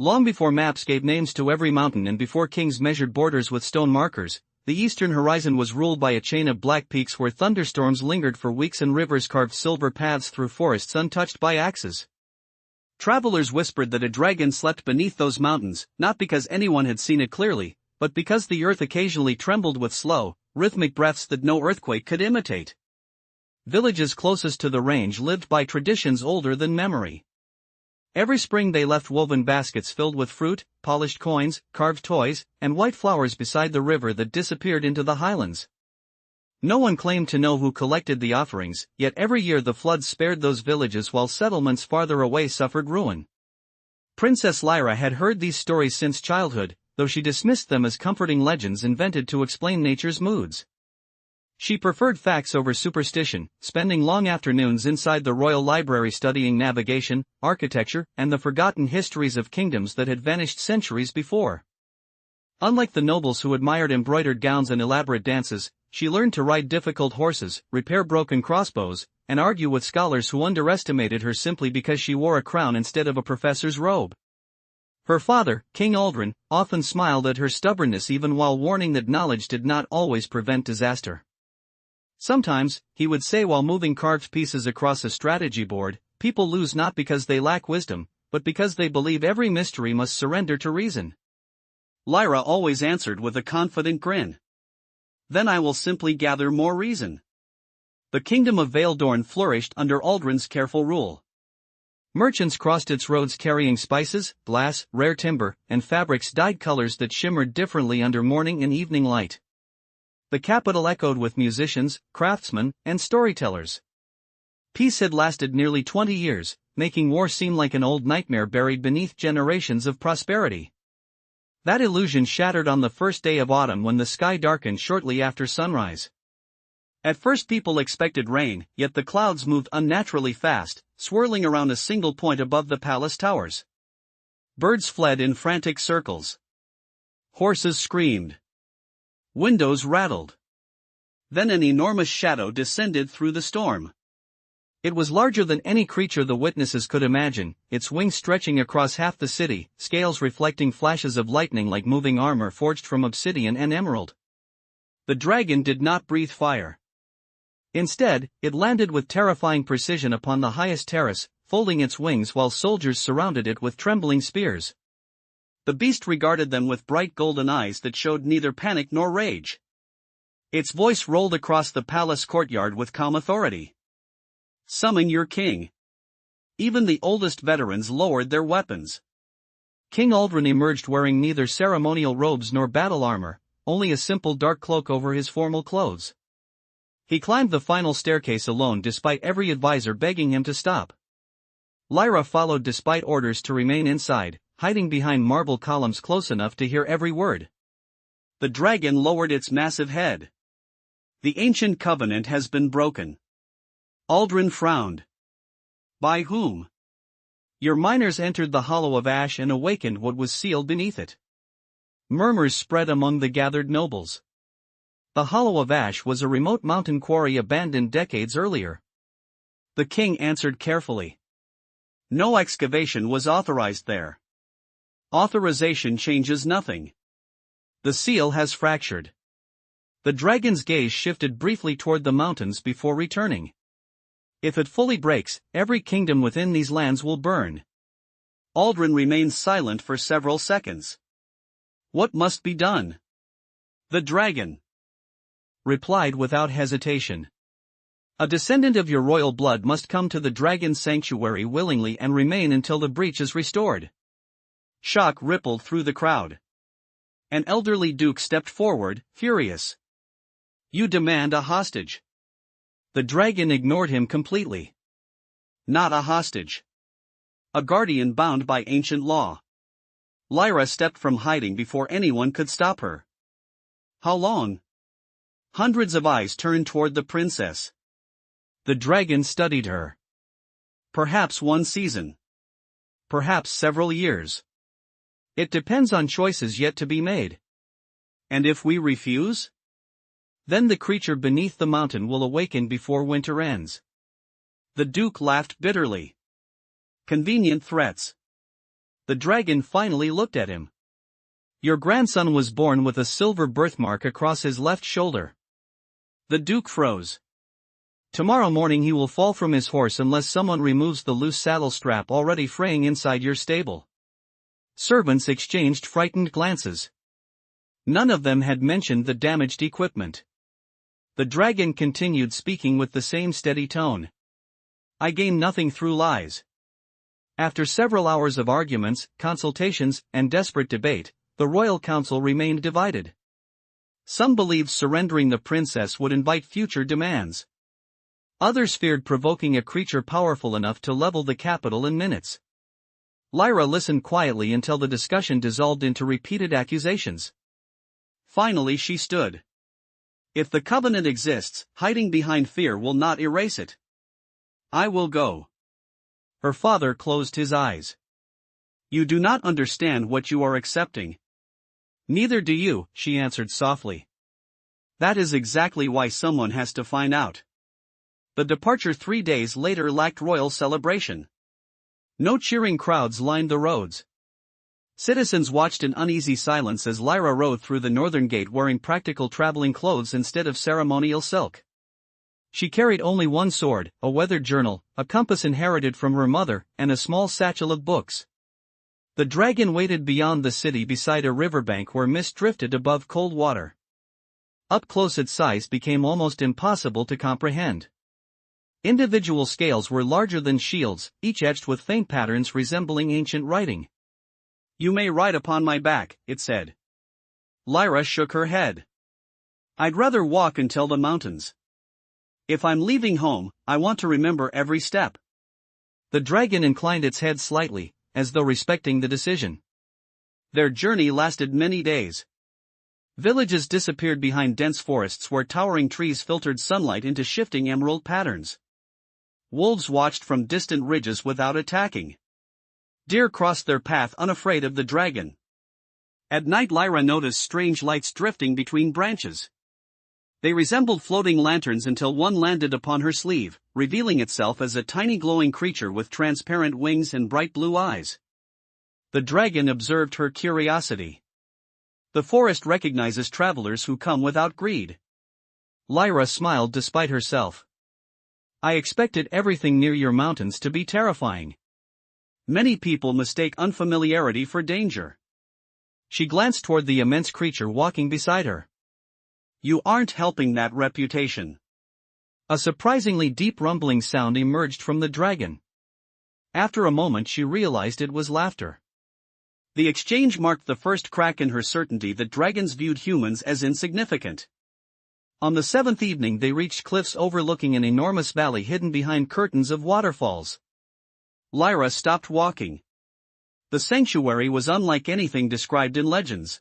Long before maps gave names to every mountain and before kings measured borders with stone markers, the eastern horizon was ruled by a chain of black peaks where thunderstorms lingered for weeks and rivers carved silver paths through forests untouched by axes. Travelers whispered that a dragon slept beneath those mountains, not because anyone had seen it clearly, but because the earth occasionally trembled with slow, rhythmic breaths that no earthquake could imitate. Villages closest to the range lived by traditions older than memory. Every spring they left woven baskets filled with fruit, polished coins, carved toys, and white flowers beside the river that disappeared into the highlands. No one claimed to know who collected the offerings, yet every year the floods spared those villages while settlements farther away suffered ruin. Princess Lyra had heard these stories since childhood, though she dismissed them as comforting legends invented to explain nature's moods. She preferred facts over superstition, spending long afternoons inside the royal library studying navigation, architecture, and the forgotten histories of kingdoms that had vanished centuries before. Unlike the nobles who admired embroidered gowns and elaborate dances, she learned to ride difficult horses, repair broken crossbows, and argue with scholars who underestimated her simply because she wore a crown instead of a professor's robe. Her father, King Aldrin, often smiled at her stubbornness even while warning that knowledge did not always prevent disaster. Sometimes, he would say while moving carved pieces across a strategy board, people lose not because they lack wisdom, but because they believe every mystery must surrender to reason. Lyra always answered with a confident grin. Then I will simply gather more reason. The kingdom of Veldorn flourished under Aldrin's careful rule. Merchants crossed its roads carrying spices, glass, rare timber, and fabrics dyed colors that shimmered differently under morning and evening light. The capital echoed with musicians, craftsmen, and storytellers. Peace had lasted nearly 20 years, making war seem like an old nightmare buried beneath generations of prosperity. That illusion shattered on the first day of autumn when the sky darkened shortly after sunrise. At first people expected rain, yet the clouds moved unnaturally fast, swirling around a single point above the palace towers. Birds fled in frantic circles. Horses screamed. Windows rattled. Then an enormous shadow descended through the storm. It was larger than any creature the witnesses could imagine, its wings stretching across half the city, scales reflecting flashes of lightning like moving armor forged from obsidian and emerald. The dragon did not breathe fire. Instead, it landed with terrifying precision upon the highest terrace, folding its wings while soldiers surrounded it with trembling spears. The beast regarded them with bright golden eyes that showed neither panic nor rage. Its voice rolled across the palace courtyard with calm authority. Summon your king. Even the oldest veterans lowered their weapons. King Aldrin emerged wearing neither ceremonial robes nor battle armor, only a simple dark cloak over his formal clothes. He climbed the final staircase alone despite every advisor begging him to stop. Lyra followed despite orders to remain inside, hiding behind marble columns close enough to hear every word. The dragon lowered its massive head. The ancient covenant has been broken. Aldrin frowned. By whom? Your miners entered the Hollow of Ash and awakened what was sealed beneath it. Murmurs spread among the gathered nobles. The Hollow of Ash was a remote mountain quarry abandoned decades earlier. The king answered carefully. No excavation was authorized there. Authorization changes nothing. The seal has fractured. The dragon's gaze shifted briefly toward the mountains before returning. If it fully breaks, every kingdom within these lands will burn. Aldrin remained silent for several seconds. What must be done? The dragon replied without hesitation. A descendant of your royal blood must come to the dragon's sanctuary willingly and remain until the breach is restored. Shock rippled through the crowd. An elderly duke stepped forward, furious. You demand a hostage. The dragon ignored him completely. Not a hostage. A guardian bound by ancient law. Lyra stepped from hiding before anyone could stop her. How long? Hundreds of eyes turned toward the princess. The dragon studied her. Perhaps one season. Perhaps several years. It depends on choices yet to be made. And if we refuse? Then the creature beneath the mountain will awaken before winter ends. The duke laughed bitterly. Convenient threats. The dragon finally looked at him. Your grandson was born with a silver birthmark across his left shoulder. The Duke froze. Tomorrow morning he will fall from his horse unless someone removes the loose saddle strap already fraying inside your stable. Servants exchanged frightened glances. None of them had mentioned the damaged equipment. The dragon continued speaking with the same steady tone. I gain nothing through lies. After several hours of arguments, consultations, and desperate debate, the royal council remained divided. Some believed surrendering the princess would invite future demands. Others feared provoking a creature powerful enough to level the capital in minutes. Lyra listened quietly until the discussion dissolved into repeated accusations. Finally she stood. If the covenant exists, hiding behind fear will not erase it. I will go. Her father closed his eyes. You do not understand what you are accepting. Neither do you, she answered softly. That is exactly why someone has to find out. The departure 3 days later lacked royal celebration. No cheering crowds lined the roads. Citizens watched in uneasy silence as Lyra rode through the northern gate wearing practical traveling clothes instead of ceremonial silk. She carried only one sword, a weathered journal, a compass inherited from her mother, and a small satchel of books. The dragon waited beyond the city beside a riverbank where mist drifted above cold water. Up close its size became almost impossible to comprehend. Individual scales were larger than shields, each etched with faint patterns resembling ancient writing. You may ride upon my back, it said. Lyra shook her head. I'd rather walk until the mountains. If I'm leaving home, I want to remember every step. The dragon inclined its head slightly, as though respecting the decision. Their journey lasted many days. Villages disappeared behind dense forests where towering trees filtered sunlight into shifting emerald patterns. Wolves watched from distant ridges without attacking. Deer crossed their path unafraid of the dragon. At night Lyra noticed strange lights drifting between branches. They resembled floating lanterns until one landed upon her sleeve, revealing itself as a tiny glowing creature with transparent wings and bright blue eyes. The dragon observed her curiosity. The forest recognizes travelers who come without greed. Lyra smiled despite herself. I expected everything near your mountains to be terrifying. Many people mistake unfamiliarity for danger. She glanced toward the immense creature walking beside her. You aren't helping that reputation. A surprisingly deep rumbling sound emerged from the dragon. After a moment she realized it was laughter. The exchange marked the first crack in her certainty that dragons viewed humans as insignificant. On the 7th evening they reached cliffs overlooking an enormous valley hidden behind curtains of waterfalls. Lyra stopped walking. The sanctuary was unlike anything described in legends.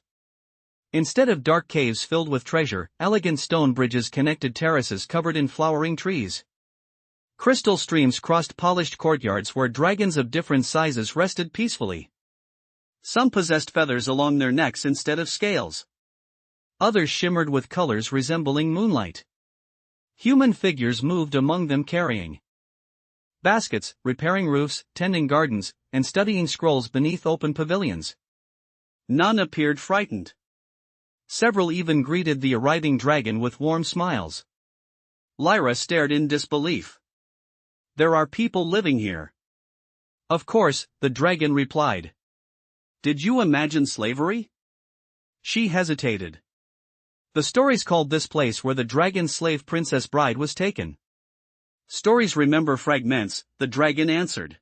Instead of dark caves filled with treasure, elegant stone bridges connected terraces covered in flowering trees. Crystal streams crossed polished courtyards where dragons of different sizes rested peacefully. Some possessed feathers along their necks instead of scales. Others shimmered with colors resembling moonlight. Human figures moved among them carrying baskets, repairing roofs, tending gardens, and studying scrolls beneath open pavilions. None appeared frightened. Several even greeted the arriving dragon with warm smiles. Lyra stared in disbelief. There are people living here. Of course, the dragon replied. Did you imagine slavery? She hesitated. The stories called this place where the dragon's slave princess bride was taken. Stories remember fragments, the dragon answered.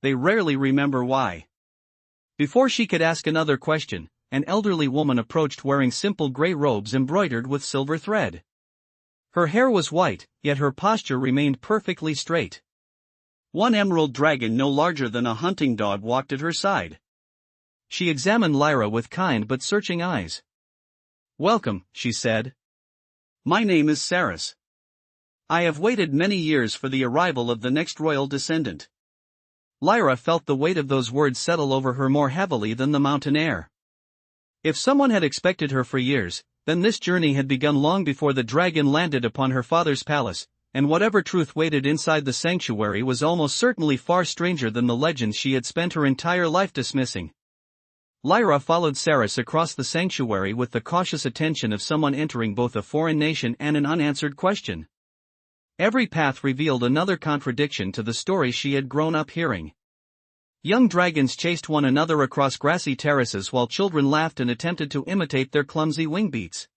They rarely remember why. Before she could ask another question, an elderly woman approached wearing simple gray robes embroidered with silver thread. Her hair was white, yet her posture remained perfectly straight. One emerald dragon no larger than a hunting dog walked at her side. She examined Lyra with kind but searching eyes. Welcome, she said. My name is Saris. I have waited many years for the arrival of the next royal descendant. Lyra felt the weight of those words settle over her more heavily than the mountain air. If someone had expected her for years, then this journey had begun long before the dragon landed upon her father's palace, and whatever truth waited inside the sanctuary was almost certainly far stranger than the legends she had spent her entire life dismissing. Lyra followed Cerys across the sanctuary with the cautious attention of someone entering both a foreign nation and an unanswered question. Every path revealed another contradiction to the stories she had grown up hearing. Young dragons chased one another across grassy terraces while children laughed and attempted to imitate their clumsy wing beats.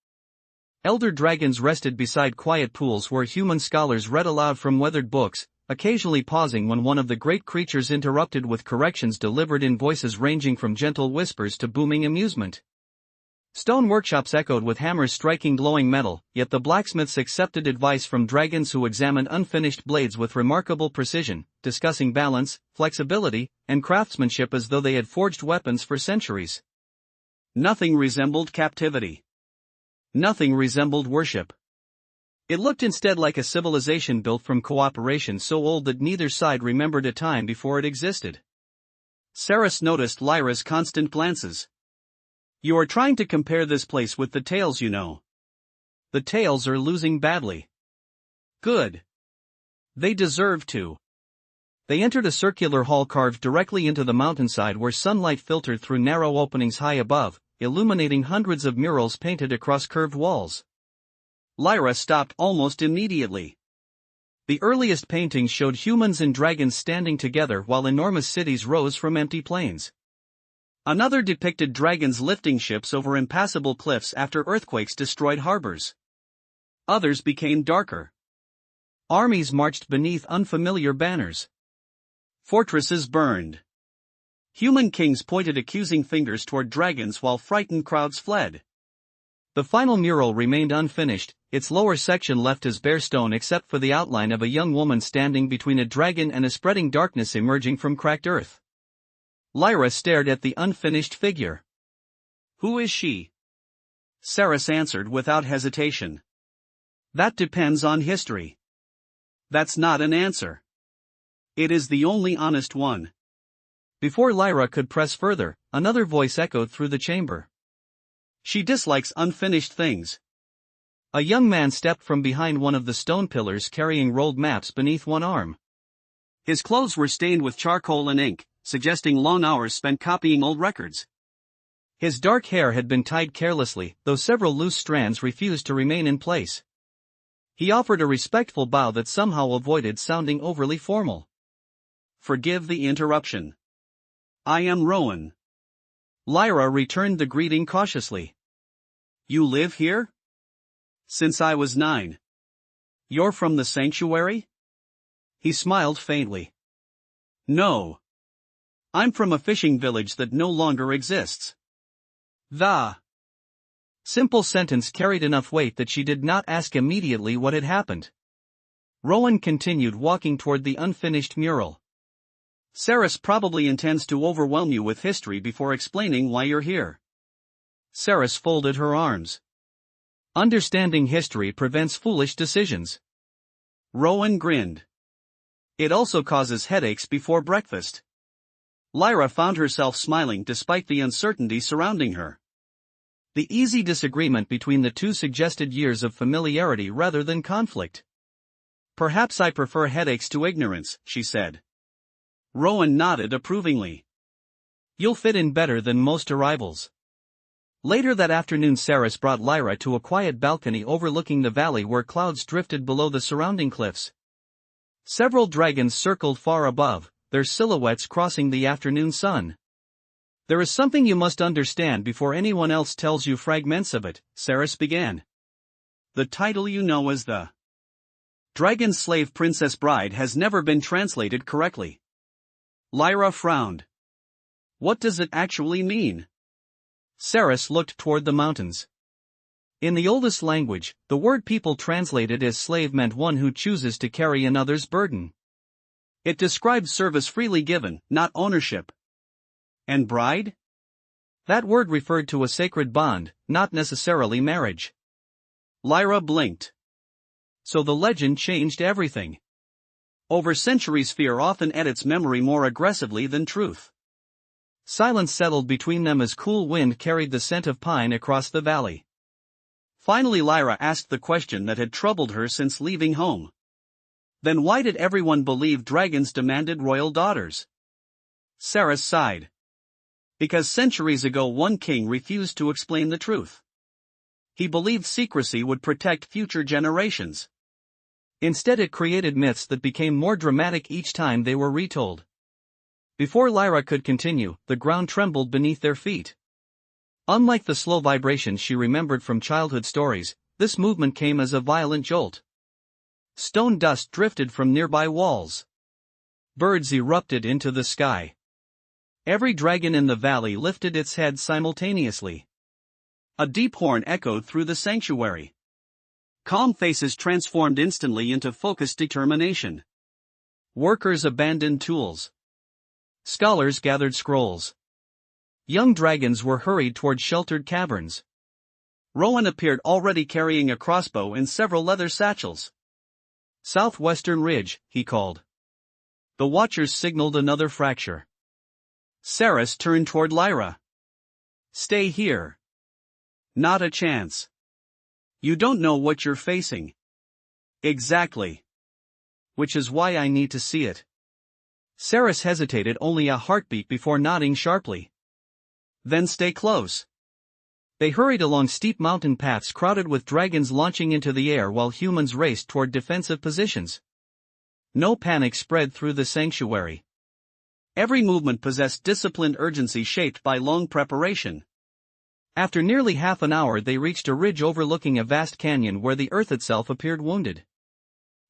Elder dragons rested beside quiet pools where human scholars read aloud from weathered books, occasionally pausing when one of the great creatures interrupted with corrections delivered in voices ranging from gentle whispers to booming amusement. Stone workshops echoed with hammers striking glowing metal, yet the blacksmiths accepted advice from dragons who examined unfinished blades with remarkable precision, discussing balance, flexibility, and craftsmanship as though they had forged weapons for centuries. Nothing resembled captivity. Nothing resembled worship. It looked instead like a civilization built from cooperation so old that neither side remembered a time before it existed. Cerys noticed Lyra's constant glances. "You are trying to compare this place with the Tales, you know. The Tales are losing badly." "Good. They deserve to." They entered a circular hall carved directly into the mountainside where sunlight filtered through narrow openings high above, illuminating hundreds of murals painted across curved walls. Lyra stopped almost immediately. The earliest paintings showed humans and dragons standing together while enormous cities rose from empty plains. Another depicted dragons lifting ships over impassable cliffs after earthquakes destroyed harbors. Others became darker. Armies marched beneath unfamiliar banners. Fortresses burned. Human kings pointed accusing fingers toward dragons while frightened crowds fled. The final mural remained unfinished, its lower section left as bare stone except for the outline of a young woman standing between a dragon and a spreading darkness emerging from cracked earth. Lyra stared at the unfinished figure. "Who is she?" Cerys answered without hesitation. "That depends on history." "That's not an answer. It is the only honest one." Before Lyra could press further, another voice echoed through the chamber. "She dislikes unfinished things." A young man stepped from behind one of the stone pillars carrying rolled maps beneath one arm. His clothes were stained with charcoal and ink, suggesting long hours spent copying old records. His dark hair had been tied carelessly, though several loose strands refused to remain in place. He offered a respectful bow that somehow avoided sounding overly formal. "Forgive the interruption. I am Rowan." Lyra returned the greeting cautiously. "You live here?" "Since I was 9. You're from the sanctuary?" He smiled faintly. "No. I'm from a fishing village that no longer exists." The simple sentence carried enough weight that she did not ask immediately what had happened. Rowan continued walking toward the unfinished mural. "Cerys probably intends to overwhelm you with history before explaining why you're here." Cerys folded her arms. "Understanding history prevents foolish decisions." Rowan grinned. "It also causes headaches before breakfast." Lyra found herself smiling despite the uncertainty surrounding her. The easy disagreement between the two suggested years of familiarity rather than conflict. "Perhaps I prefer headaches to ignorance," she said. Rowan nodded approvingly. "You'll fit in better than most arrivals." Later that afternoon Cerys brought Lyra to a quiet balcony overlooking the valley where clouds drifted below the surrounding cliffs. Several dragons circled far above, their silhouettes crossing the afternoon sun. "There is something you must understand before anyone else tells you fragments of it," Cerys began. "The title you know as the Dragon Slave Princess Bride has never been translated correctly." Lyra frowned. "What does it actually mean?" Cerys looked toward the mountains. In the oldest language, the word people translated as slave meant one who chooses to carry another's burden. It described service freely given, not ownership. And bride? That word referred to a sacred bond, not necessarily marriage. Lyra blinked. So the legend changed everything. Over centuries fear often edits memory more aggressively than truth. Silence settled between them as cool wind carried the scent of pine across the valley. Finally Lyra asked the question that had troubled her since leaving home. Then why did everyone believe dragons demanded royal daughters? Sarris sighed. Because centuries ago one king refused to explain the truth. He believed secrecy would protect future generations. Instead, it created myths that became more dramatic each time they were retold. Before Lyra could continue, the ground trembled beneath their feet. Unlike the slow vibrations she remembered from childhood stories, this movement came as a violent jolt. Stone dust drifted from nearby walls. Birds erupted into the sky. Every dragon in the valley lifted its head simultaneously. A deep horn echoed through the sanctuary. Calm faces transformed instantly into focused determination. Workers abandoned tools. Scholars gathered scrolls. Young dragons were hurried toward sheltered caverns. Rowan appeared already carrying a crossbow and several leather satchels. Southwestern Ridge, he called. The watchers signaled another fracture. Sarris turned toward Lyra. Stay here. Not a chance. You don't know what you're facing. Exactly. Which is why I need to see it. Sarris hesitated only a heartbeat before nodding sharply. Then stay close. They hurried along steep mountain paths crowded with dragons launching into the air while humans raced toward defensive positions. No panic spread through the sanctuary. Every movement possessed disciplined urgency shaped by long preparation. After nearly half an hour they reached a ridge overlooking a vast canyon where the earth itself appeared wounded.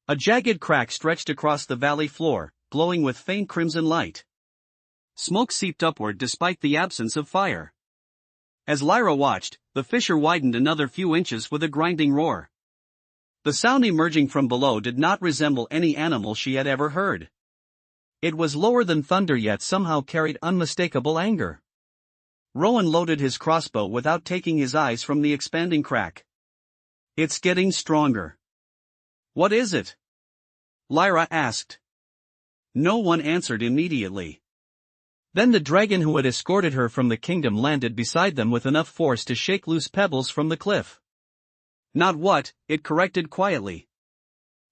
A jagged crack stretched across the valley floor, glowing with faint crimson light. Smoke seeped upward despite the absence of fire. As Lyra watched, the fissure widened another few inches with a grinding roar. The sound emerging from below did not resemble any animal she had ever heard. It was lower than thunder yet somehow carried unmistakable anger. Rowan loaded his crossbow without taking his eyes from the expanding crack. It's getting stronger. What is it? Lyra asked. No one answered immediately. Then the dragon who had escorted her from the kingdom landed beside them with enough force to shake loose pebbles from the cliff. Not what, it corrected quietly.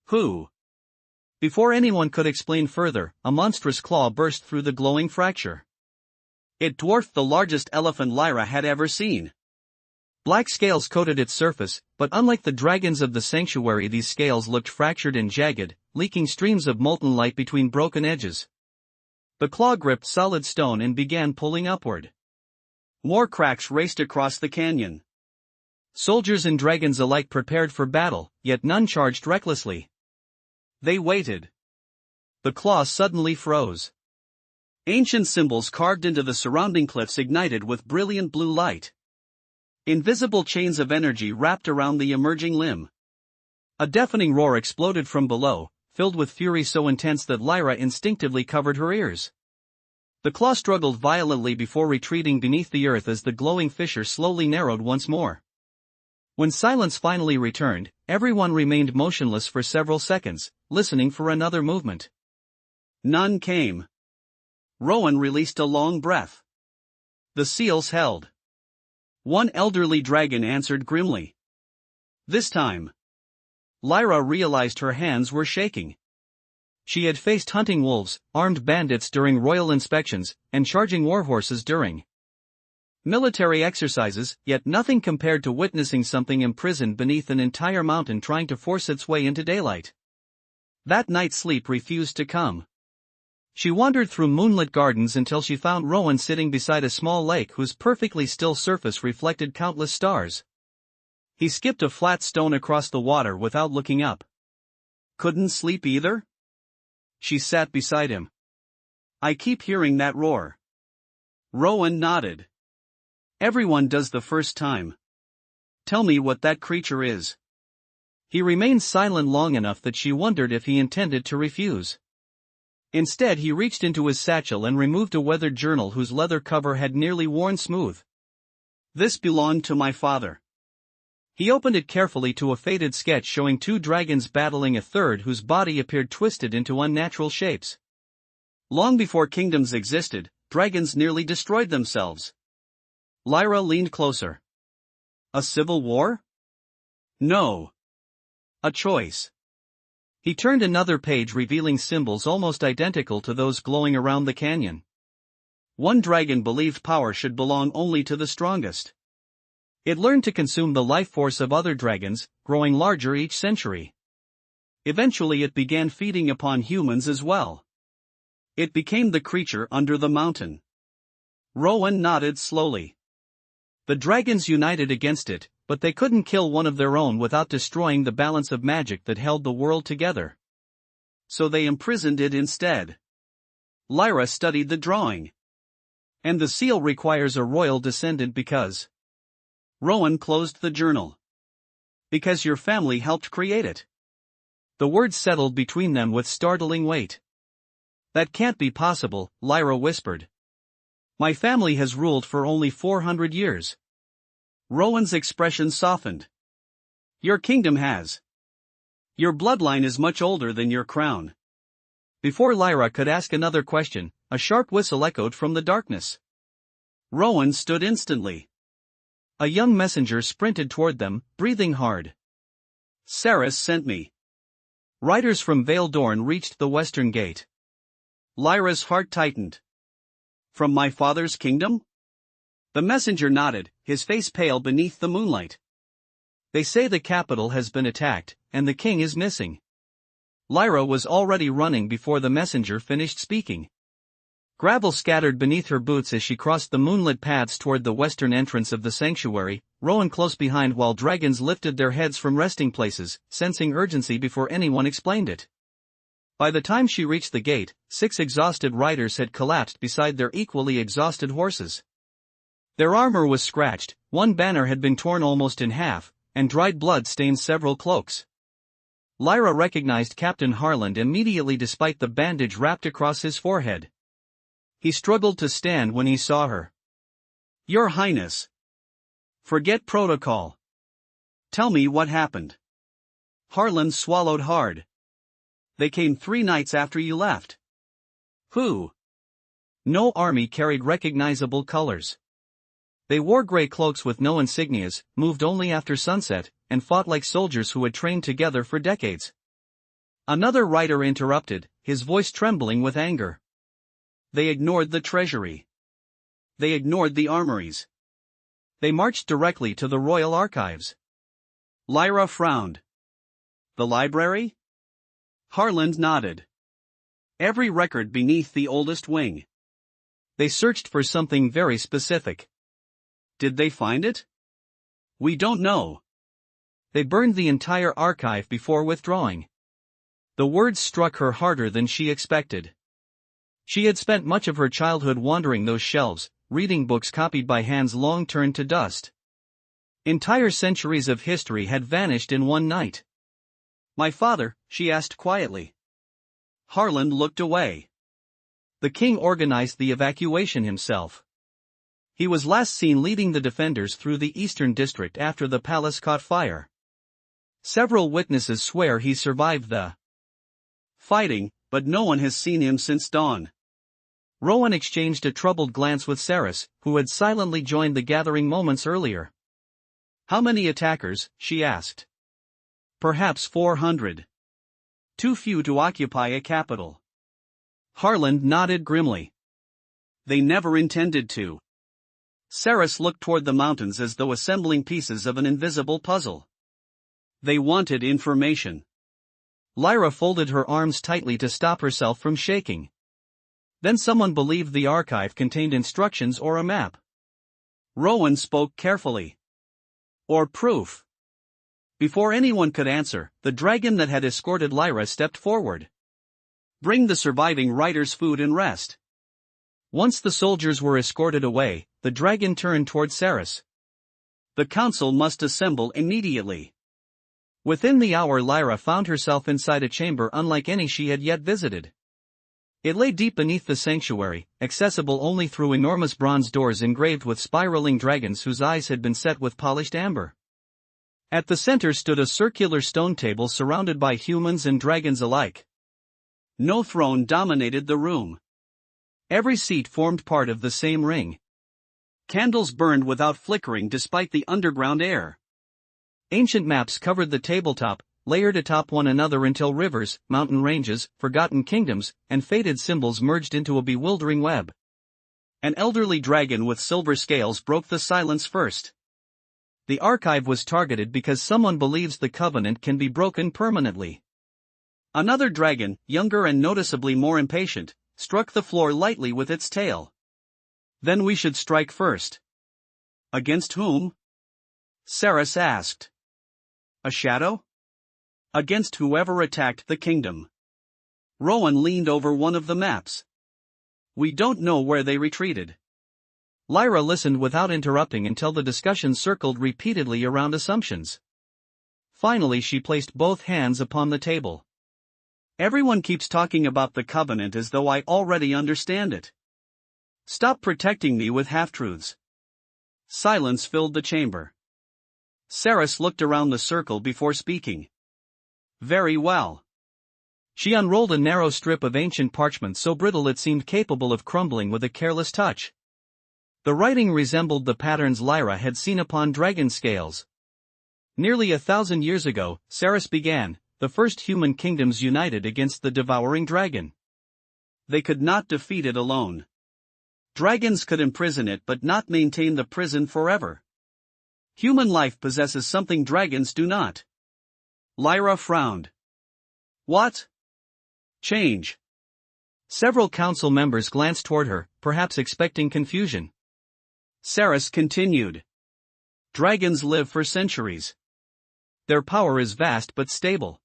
Who? Before anyone could explain further, a monstrous claw burst through the glowing fracture. It dwarfed the largest elephant Lyra had ever seen. Black scales coated its surface, but unlike the dragons of the sanctuary, these scales looked fractured and jagged, leaking streams of molten light between broken edges. The claw gripped solid stone and began pulling upward. More cracks raced across the canyon. Soldiers and dragons alike prepared for battle, yet none charged recklessly. They waited. The claw suddenly froze. Ancient symbols carved into the surrounding cliffs ignited with brilliant blue light. Invisible chains of energy wrapped around the emerging limb. A deafening roar exploded from below, filled with fury so intense that Lyra instinctively covered her ears. The claw struggled violently before retreating beneath the earth as the glowing fissure slowly narrowed once more. When silence finally returned, everyone remained motionless for several seconds, listening for another movement. None came. Rowan released a long breath. The seals held. One elderly dragon answered grimly. This time. Lyra realized her hands were shaking. She had faced hunting wolves, armed bandits during royal inspections, and charging warhorses during military exercises, yet nothing compared to witnessing something imprisoned beneath an entire mountain trying to force its way into daylight. That night sleep refused to come. She wandered through moonlit gardens until she found Rowan sitting beside a small lake whose perfectly still surface reflected countless stars. He skipped a flat stone across the water without looking up. Couldn't sleep either? She sat beside him. I keep hearing that roar. Rowan nodded. Everyone does the first time. Tell me what that creature is. He remained silent long enough that she wondered if he intended to refuse. Instead, he reached into his satchel and removed a weathered journal whose leather cover had nearly worn smooth. This belonged to my father. He opened it carefully to a faded sketch showing two dragons battling a third whose body appeared twisted into unnatural shapes. Long before kingdoms existed, dragons nearly destroyed themselves. Lyra leaned closer. A civil war? No. A choice. He turned another page revealing symbols almost identical to those glowing around the canyon. One dragon believed power should belong only to the strongest. It learned to consume the life force of other dragons, growing larger each century. Eventually it began feeding upon humans as well. It became the creature under the mountain. Rowan nodded slowly. The dragons united against it, but they couldn't kill one of their own without destroying the balance of magic that held the world together. So they imprisoned it instead. Lyra studied the drawing. And the seal requires a royal descendant because... Rowan closed the journal. Because your family helped create it. The words settled between them with startling weight. That can't be possible, Lyra whispered. My family has ruled for only 400 years. Rowan's expression softened. Your kingdom has. Your bloodline is much older than your crown. Before Lyra could ask another question, a sharp whistle echoed from the darkness. Rowan stood instantly. A young messenger sprinted toward them, breathing hard. Cerys sent me. Riders from Vale Dorn reached the western gate. Lyra's heart tightened. From my father's kingdom? The messenger nodded, his face pale beneath the moonlight. They say the capital has been attacked, and the king is missing. Lyra was already running before the messenger finished speaking. Gravel scattered beneath her boots as she crossed the moonlit paths toward the western entrance of the sanctuary, Rowan close behind while dragons lifted their heads from resting places, sensing urgency before anyone explained it. By the time she reached the gate, 6 exhausted riders had collapsed beside their equally exhausted horses. Their armor was scratched, one banner had been torn almost in half, and dried blood stained several cloaks. Lyra recognized Captain Harland immediately despite the bandage wrapped across his forehead. He struggled to stand when he saw her. Your Highness. Forget protocol. Tell me what happened. Harland swallowed hard. They came 3 nights after you left. Who? No army carried recognizable colors. They wore gray cloaks with no insignias, moved only after sunset, and fought like soldiers who had trained together for decades. Another rider interrupted, his voice trembling with anger. They ignored the treasury. They ignored the armories. They marched directly to the royal archives. Lyra frowned. The library? Harland nodded. Every record beneath the oldest wing. They searched for something very specific. Did they find it? We don't know. They burned the entire archive before withdrawing. The words struck her harder than she expected. She had spent much of her childhood wandering those shelves, reading books copied by hands long turned to dust. Entire centuries of history had vanished in one night. My father, she asked quietly. Harland looked away. The king organized the evacuation himself. He was last seen leading the defenders through the eastern district after the palace caught fire. Several witnesses swear he survived the fighting, but no one has seen him since dawn. Rowan exchanged a troubled glance with Cerys, who had silently joined the gathering moments earlier. How many attackers? She asked. Perhaps 400. Too few to occupy a capital. Harland nodded grimly. They never intended to. Cerys looked toward the mountains as though assembling pieces of an invisible puzzle. They wanted information. Lyra folded her arms tightly to stop herself from shaking. Then someone believed the archive contained instructions or a map. Rowan spoke carefully. Or proof. Before anyone could answer, the dragon that had escorted Lyra stepped forward. Bring the surviving riders food and rest. Once the soldiers were escorted away, the dragon turned toward Cerys. The council must assemble immediately. Within the hour Lyra found herself inside a chamber unlike any she had yet visited. It lay deep beneath the sanctuary, accessible only through enormous bronze doors engraved with spiraling dragons whose eyes had been set with polished amber. At the center stood a circular stone table surrounded by humans and dragons alike. No throne dominated the room. Every seat formed part of the same ring. Candles burned without flickering despite the underground air. Ancient maps covered the tabletop, layered atop one another until rivers, mountain ranges, forgotten kingdoms, and faded symbols merged into a bewildering web. An elderly dragon with silver scales broke the silence first. The archive was targeted because someone believes the covenant can be broken permanently. Another dragon, younger and noticeably more impatient, struck the floor lightly with its tail. Then we should strike first. Against whom? Saras asked. A shadow? Against whoever attacked the kingdom. Rowan leaned over one of the maps. We don't know where they retreated. Lyra listened without interrupting until the discussion circled repeatedly around assumptions. Finally she placed both hands upon the table. Everyone keeps talking about the covenant as though I already understand it. Stop protecting me with half-truths. Silence filled the chamber. Saras looked around the circle before speaking. Very well. She unrolled a narrow strip of ancient parchment so brittle it seemed capable of crumbling with a careless touch. The writing resembled the patterns Lyra had seen upon dragon scales. Nearly 1,000 years ago, Saras began, the first human kingdoms united against the devouring dragon. They could not defeat it alone. Dragons could imprison it but not maintain the prison forever. Human life possesses something dragons do not. Lyra frowned. What? Change. Several council members glanced toward her, perhaps expecting confusion. Saras continued. Dragons live for centuries. Their power is vast but stable.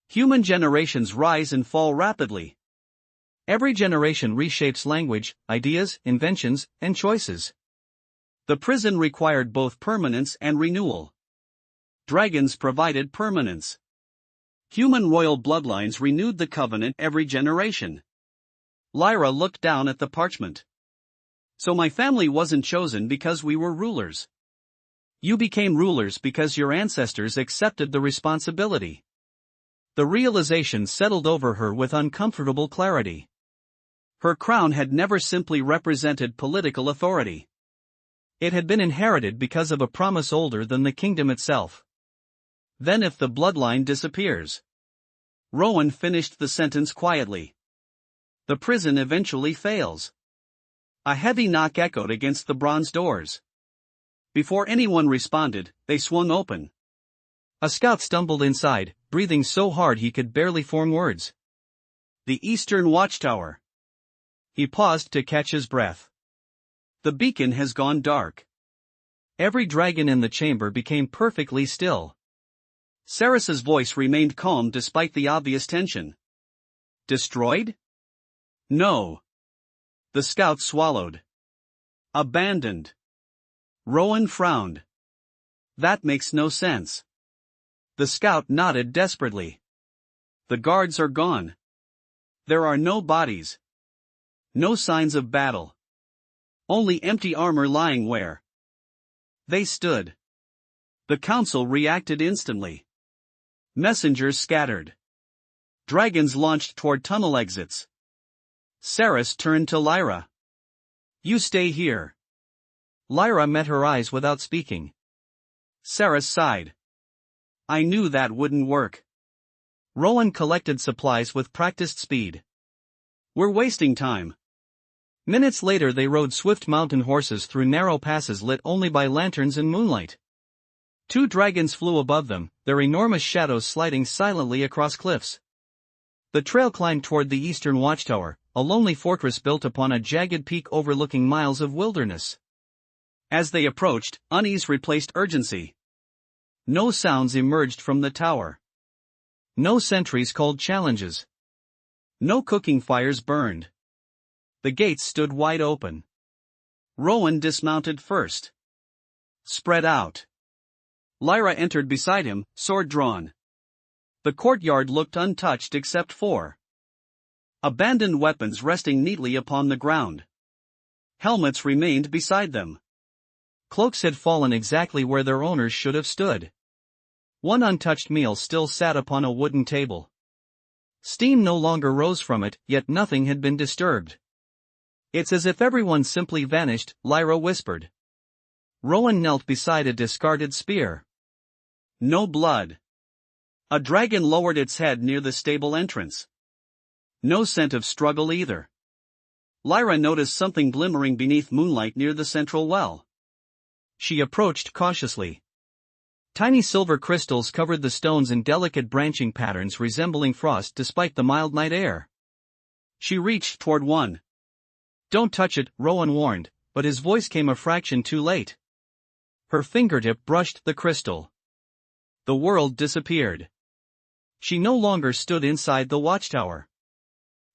Human generations rise and fall rapidly. Every generation reshapes language, ideas, inventions, and choices. The prison required both permanence and renewal. Dragons provided permanence. Human royal bloodlines renewed the covenant every generation. Lyra looked down at the parchment. So my family wasn't chosen because we were rulers. You became rulers because your ancestors accepted the responsibility. The realization settled over her with uncomfortable clarity. Her crown had never simply represented political authority. It had been inherited because of a promise older than the kingdom itself. Then if the bloodline disappears. Rowan finished the sentence quietly. The prison eventually fails. A heavy knock echoed against the bronze doors. Before anyone responded, they swung open. A scout stumbled inside, breathing so hard he could barely form words. The Eastern Watchtower. He paused to catch his breath. The beacon has gone dark. Every dragon in the chamber became perfectly still. Saras's voice remained calm despite the obvious tension. Destroyed? No. The scout swallowed. Abandoned. Rowan frowned. That makes no sense. The scout nodded desperately. The guards are gone. There are no bodies. No signs of battle. Only empty armor lying where they stood. The council reacted instantly. Messengers scattered. Dragons launched toward tunnel exits. Saras turned to Lyra. You stay here. Lyra met her eyes without speaking. Saras sighed. I knew that wouldn't work. Rowan collected supplies with practiced speed. We're wasting time. Minutes later they rode swift mountain horses through narrow passes lit only by lanterns and moonlight. Two dragons flew above them, their enormous shadows sliding silently across cliffs. The trail climbed toward the Eastern Watchtower, a lonely fortress built upon a jagged peak overlooking miles of wilderness. As they approached, unease replaced urgency. No sounds emerged from the tower. No sentries called challenges. No cooking fires burned. The gates stood wide open. Rowan dismounted first. Spread out. Lyra entered beside him, sword drawn. The courtyard looked untouched except for abandoned weapons resting neatly upon the ground. Helmets remained beside them. Cloaks had fallen exactly where their owners should have stood. One untouched meal still sat upon a wooden table. Steam no longer rose from it, yet nothing had been disturbed. It's as if everyone simply vanished, Lyra whispered. Rowan knelt beside a discarded spear. No blood. A dragon lowered its head near the stable entrance. No scent of struggle either. Lyra noticed something glimmering beneath moonlight near the central well. She approached cautiously. Tiny silver crystals covered the stones in delicate branching patterns resembling frost despite the mild night air. She reached toward one. "Don't touch it," Rowan warned, but his voice came a fraction too late. Her fingertip brushed the crystal. The world disappeared. She no longer stood inside the watchtower.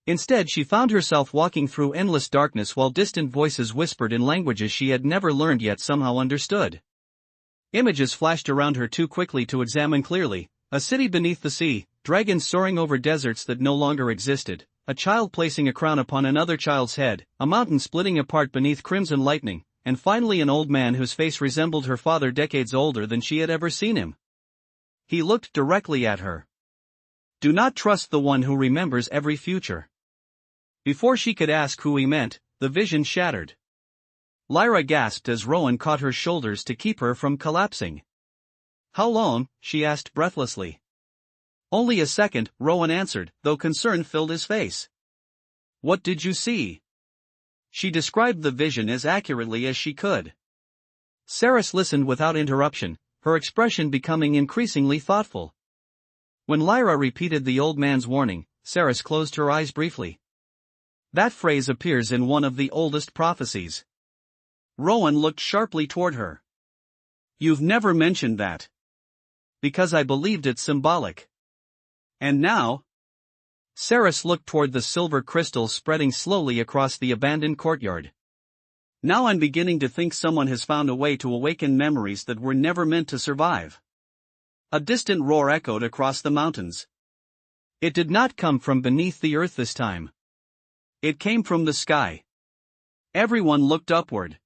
Instead, she found herself walking through endless darkness while distant voices whispered in languages she had never learned yet somehow understood. Images flashed around her too quickly to examine clearly: a city beneath the sea, dragons soaring over deserts that no longer existed, a child placing a crown upon another child's head, a mountain splitting apart beneath crimson lightning, and finally an old man whose face resembled her father decades older than she had ever seen him. He looked directly at her. "Do not trust the one who remembers every future." Before she could ask who he meant, the vision shattered. Lyra gasped as Rowan caught her shoulders to keep her from collapsing. "How long?" she asked breathlessly. "Only a second," Rowan answered, though concern filled his face. "What did you see?" She described the vision as accurately as she could. Saras listened without interruption, her expression becoming increasingly thoughtful. When Lyra repeated the old man's warning, Saras closed her eyes briefly. "That phrase appears in one of the oldest prophecies." Rowan looked sharply toward her. "You've never mentioned that." "Because I believed it symbolic." "And now?" Saras looked toward the silver crystals spreading slowly across the abandoned courtyard. "Now I'm beginning to think someone has found a way to awaken memories that were never meant to survive." A distant roar echoed across the mountains. It did not come from beneath the earth this time. It came from the sky. Everyone looked upward.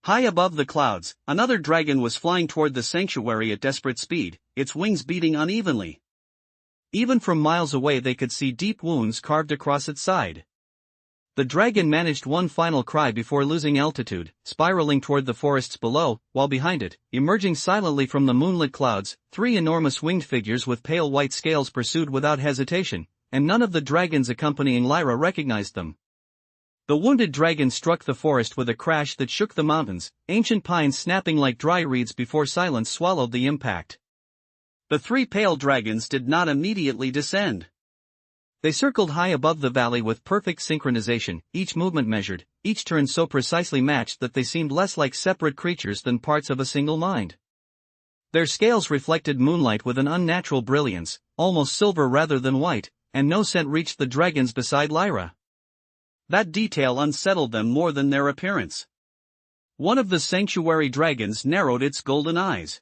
High above the clouds, another dragon was flying toward the sanctuary at desperate speed, its wings beating unevenly. Even from miles away they could see deep wounds carved across its side. The dragon managed one final cry before losing altitude, spiraling toward the forests below, while behind it, emerging silently from the moonlit clouds, three enormous winged figures with pale white scales pursued without hesitation, and none of the dragons accompanying Lyra recognized them. The wounded dragon struck the forest with a crash that shook the mountains, ancient pines snapping like dry reeds before silence swallowed the impact. The three pale dragons did not immediately descend. They circled high above the valley with perfect synchronization, each movement measured, each turn so precisely matched that they seemed less like separate creatures than parts of a single mind. Their scales reflected moonlight with an unnatural brilliance, almost silver rather than white, and no scent reached the dragons beside Lyra. That detail unsettled them more than their appearance. One of the sanctuary dragons narrowed its golden eyes.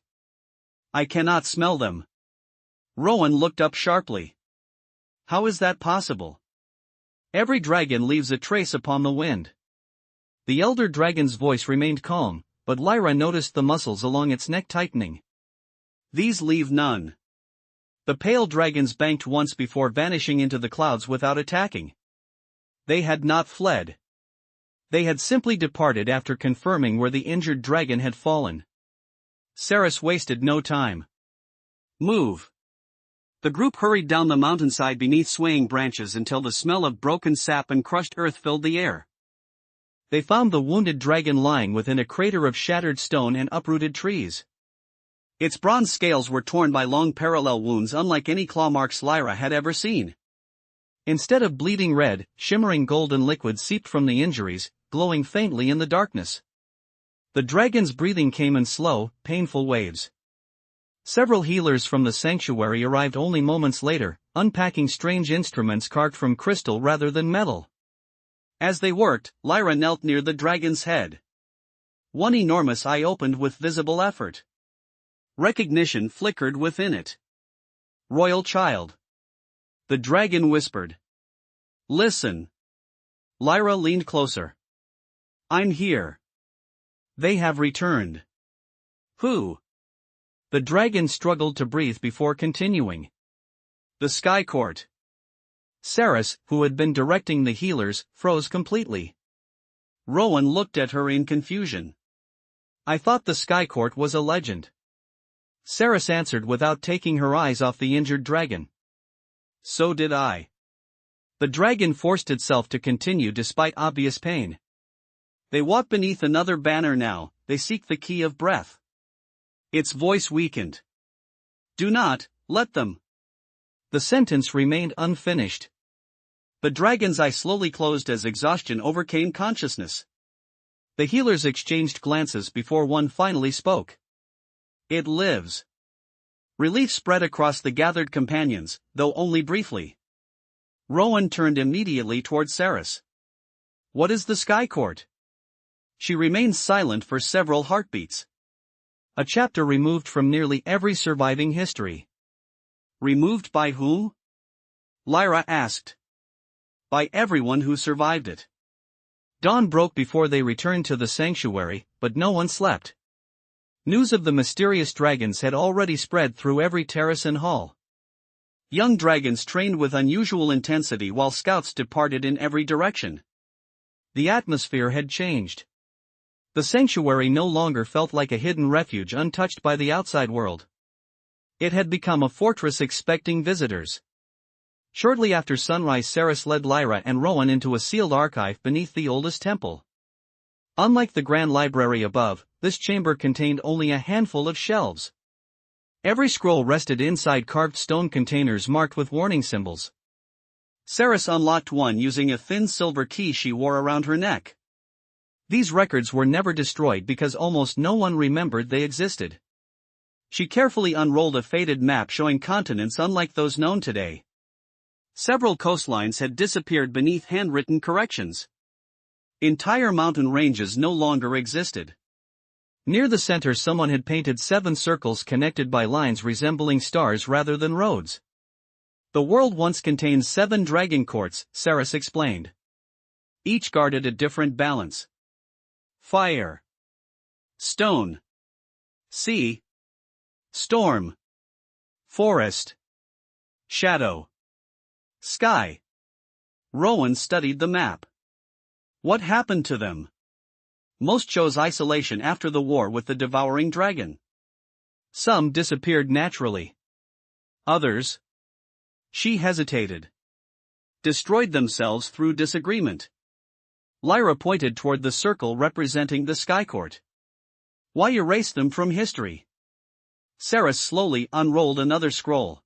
"I cannot smell them." Rowan looked up sharply. "How is that possible?" "Every dragon leaves a trace upon the wind." The elder dragon's voice remained calm, but Lyra noticed the muscles along its neck tightening. "These leave none." The pale dragons banked once before vanishing into the clouds without attacking. They had not fled. They had simply departed after confirming where the injured dragon had fallen. Saras wasted no time. "Move." The group hurried down the mountainside beneath swaying branches until the smell of broken sap and crushed earth filled the air. They found the wounded dragon lying within a crater of shattered stone and uprooted trees. Its bronze scales were torn by long parallel wounds unlike any claw marks Lyra had ever seen. Instead of bleeding red, shimmering golden liquid seeped from the injuries, glowing faintly in the darkness. The dragon's breathing came in slow, painful waves. Several healers from the sanctuary arrived only moments later, unpacking strange instruments carved from crystal rather than metal. As they worked, Lyra knelt near the dragon's head. One enormous eye opened with visible effort. Recognition flickered within it. "Royal child." The dragon whispered. "Listen." Lyra leaned closer. "I'm here." "They have returned." "Who?" The dragon struggled to breathe before continuing. "The Sky Court." Saras, who had been directing the healers, froze completely. Rowan looked at her in confusion. "I thought the Sky Court was a legend." Saras answered without taking her eyes off the injured dragon. So did I. The dragon forced itself to continue despite obvious pain. They walk beneath another banner now, they seek the key of breath. Its voice weakened. Do not, let them. The sentence remained unfinished. The dragon's eye slowly closed as exhaustion overcame consciousness. The healers exchanged glances before one finally spoke. It lives. Relief spread across the gathered companions, though only briefly. Rowan turned immediately toward Saras. What is the Sky Court? She remained silent for several heartbeats. A chapter removed from nearly every surviving history. Removed by whom? Lyra asked. By everyone who survived it. Dawn broke before they returned to the sanctuary, but no one slept. News of the mysterious dragons had already spread through every terrace and hall. Young dragons trained with unusual intensity while scouts departed in every direction. The atmosphere had changed. The sanctuary no longer felt like a hidden refuge untouched by the outside world. It had become a fortress expecting visitors. Shortly after sunrise, Saras led Lyra and Rowan into a sealed archive beneath the oldest temple. Unlike the grand library above, this chamber contained only a handful of shelves. Every scroll rested inside carved stone containers marked with warning symbols. Saras unlocked one using a thin silver key she wore around her neck. These records were never destroyed because almost no one remembered they existed. She carefully unrolled a faded map showing continents unlike those known today. Several coastlines had disappeared beneath handwritten corrections. Entire mountain ranges no longer existed. Near the center, someone had painted 7 circles connected by lines resembling stars rather than roads. The world once contained 7 dragon courts, Saras explained. Each guarded a different balance. Fire. Stone. Sea. Storm. Forest. Shadow. Sky. Rowan studied the map. What happened to them? Most chose isolation after the war with the devouring dragon. Some disappeared naturally. Others? She hesitated. Destroyed themselves through disagreement. Lyra pointed toward the circle representing the Sky Court. Why erase them from history? Saras slowly unrolled another scroll.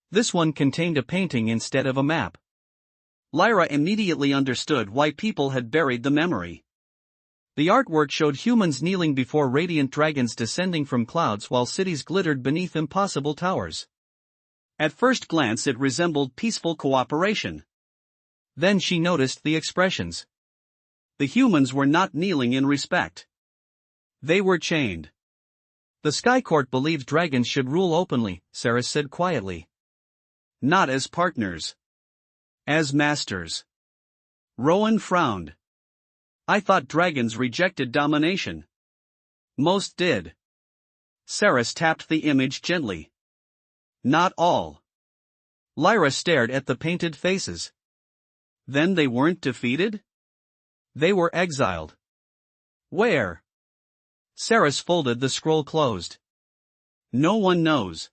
This one contained a painting instead of a map. Lyra immediately understood why people had buried the memory. The artwork showed humans kneeling before radiant dragons descending from clouds while cities glittered beneath impossible towers. At first glance it resembled peaceful cooperation. Then she noticed the expressions. The humans were not kneeling in respect. They were chained. The Sky Court believed dragons should rule openly, Saras said quietly. Not as partners. As masters. Rowan frowned. I thought dragons rejected domination. Most did. Saras tapped the image gently. Not all. Lyra stared at the painted faces. Then they weren't defeated? They were exiled. Where? Saras folded the scroll closed. No one knows.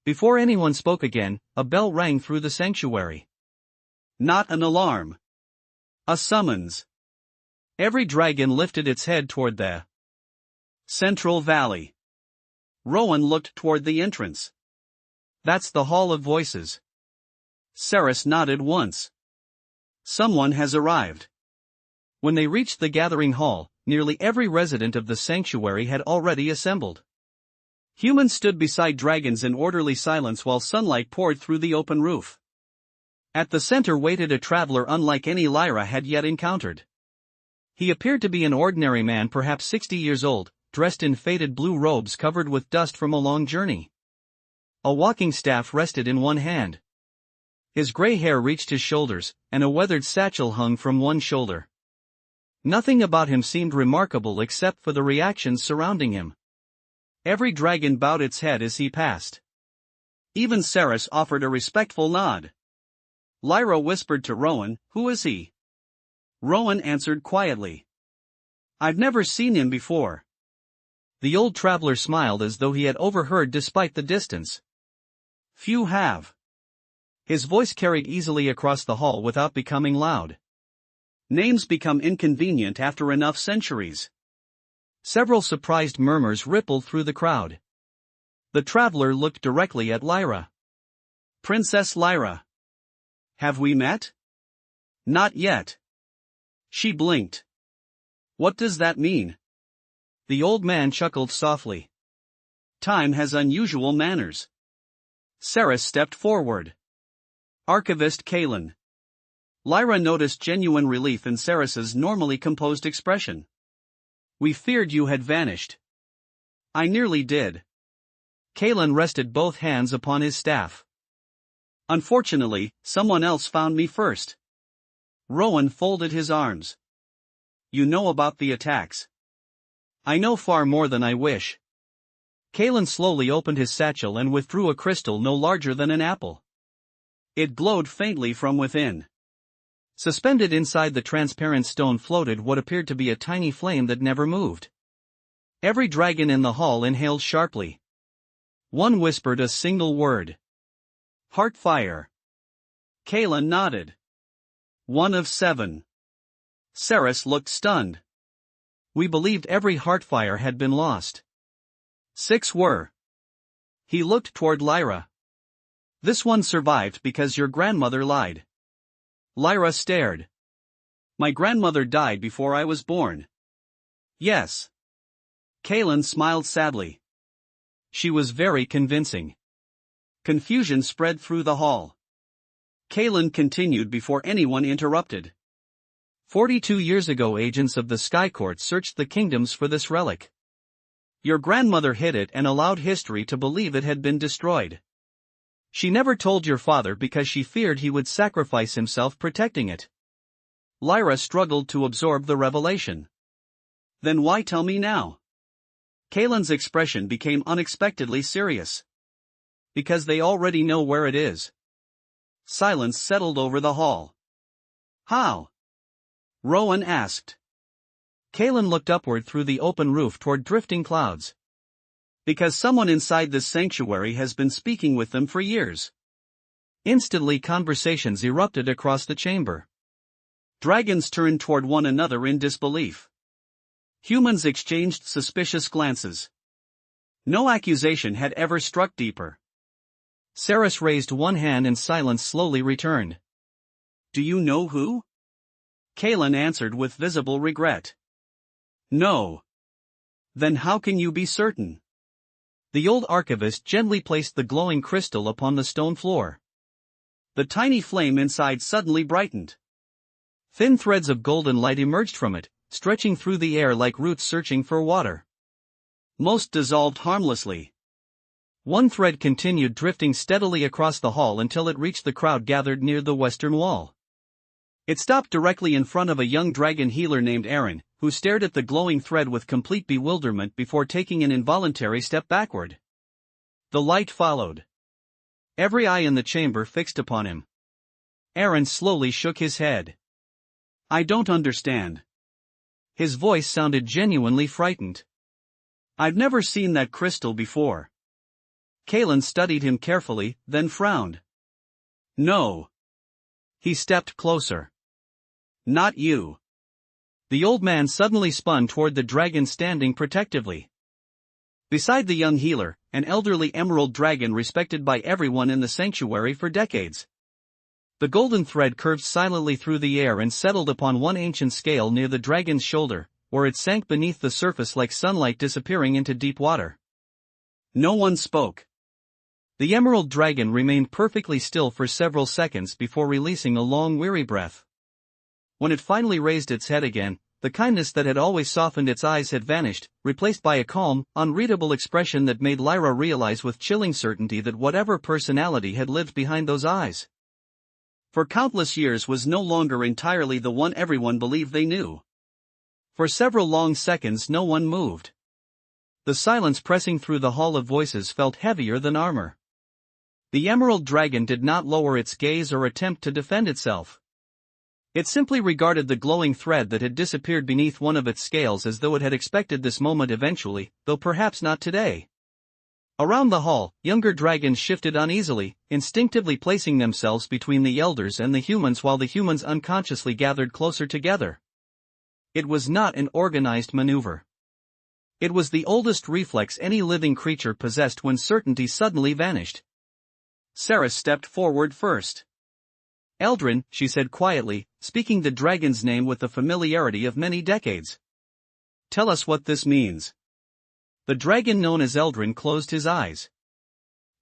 Before anyone spoke again, a bell rang through the sanctuary. Not an alarm. A summons. Every dragon lifted its head toward the Central Valley. Rowan looked toward the entrance. That's the Hall of Voices. Saras nodded once. Someone has arrived. When they reached the gathering hall, nearly every resident of the sanctuary had already assembled. Humans stood beside dragons in orderly silence while sunlight poured through the open roof. At the center waited a traveler unlike any Lyra had yet encountered. He appeared to be an ordinary man, perhaps 60 years old, dressed in faded blue robes covered with dust from a long journey. A walking staff rested in one hand. His gray hair reached his shoulders, and a weathered satchel hung from one shoulder. Nothing about him seemed remarkable except for the reactions surrounding him. Every dragon bowed its head as he passed. Even Saras offered a respectful nod. Lyra whispered to Rowan, "Who is he?" Rowan answered quietly. "I've never seen him before." The old traveler smiled as though he had overheard despite the distance. Few have. His voice carried easily across the hall without becoming loud. Names become inconvenient after enough centuries. Several surprised murmurs rippled through the crowd. The traveler looked directly at Lyra. Princess Lyra. Have we met? Not yet. She blinked. What does that mean? The old man chuckled softly. Time has unusual manners. Saras stepped forward. Archivist Kalen. Lyra noticed genuine relief in Saras's normally composed expression. We feared you had vanished. I nearly did. Kalen rested both hands upon his staff. Unfortunately, someone else found me first. Rowan folded his arms. You know about the attacks. I know far more than I wish. Kalen slowly opened his satchel and withdrew a crystal no larger than an apple. It glowed faintly from within. Suspended inside the transparent stone floated what appeared to be a tiny flame that never moved. Every dragon in the hall inhaled sharply. One whispered a single word. Heartfire. Kalen nodded. 1 of 7. Saras looked stunned. We believed every Heartfire had been lost. 6 were. He looked toward Lyra. This one survived because your grandmother lied. Lyra stared. My grandmother died before I was born. Yes. Kalen smiled sadly. She was very convincing. Confusion spread through the hall. Kalen continued before anyone interrupted. 42 years ago agents of the Sky Court searched the kingdoms for this relic. Your grandmother hid it and allowed history to believe it had been destroyed. She never told your father because she feared he would sacrifice himself protecting it. Lyra struggled to absorb the revelation. Then why tell me now? Kalen's expression became unexpectedly serious. Because they already know where it is. Silence settled over the hall. How? Rowan asked. Kalen looked upward through the open roof toward drifting clouds. Because someone inside this sanctuary has been speaking with them for years. Instantly conversations erupted across the chamber. Dragons turned toward one another in disbelief. Humans exchanged suspicious glances. No accusation had ever struck deeper. Saras raised one hand and silence slowly returned. Do you know who? Kalen answered with visible regret. No. Then how can you be certain? The old archivist gently placed the glowing crystal upon the stone floor. The tiny flame inside suddenly brightened. Thin threads of golden light emerged from it, stretching through the air like roots searching for water. Most dissolved harmlessly. One thread continued drifting steadily across the hall until it reached the crowd gathered near the western wall. It stopped directly in front of a young dragon healer named Aaron, who stared at the glowing thread with complete bewilderment before taking an involuntary step backward. The light followed. Every eye in the chamber fixed upon him. Aaron slowly shook his head. I don't understand. His voice sounded genuinely frightened. I've never seen that crystal before. Kalen studied him carefully, then frowned. No. He stepped closer. Not you. The old man suddenly spun toward the dragon standing protectively. Beside the young healer, an elderly emerald dragon respected by everyone in the sanctuary for decades. The golden thread curved silently through the air and settled upon one ancient scale near the dragon's shoulder, where it sank beneath the surface like sunlight disappearing into deep water. No one spoke. The emerald dragon remained perfectly still for several seconds before releasing a long weary breath. When it finally raised its head again, the kindness that had always softened its eyes had vanished, replaced by a calm, unreadable expression that made Lyra realize with chilling certainty that whatever personality had lived behind those eyes for countless years was no longer entirely the one everyone believed they knew. For several long seconds no one moved. The silence pressing through the hall of voices felt heavier than armor. The emerald dragon did not lower its gaze or attempt to defend itself. It simply regarded the glowing thread that had disappeared beneath one of its scales as though it had expected this moment eventually, though perhaps not today. Around the hall, younger dragons shifted uneasily, instinctively placing themselves between the elders and the humans while the humans unconsciously gathered closer together. It was not an organized maneuver. It was the oldest reflex any living creature possessed when certainty suddenly vanished. Saras stepped forward first. "Eldrin," she said quietly, speaking the dragon's name with the familiarity of many decades. "Tell us what this means." The dragon known as Eldrin closed his eyes.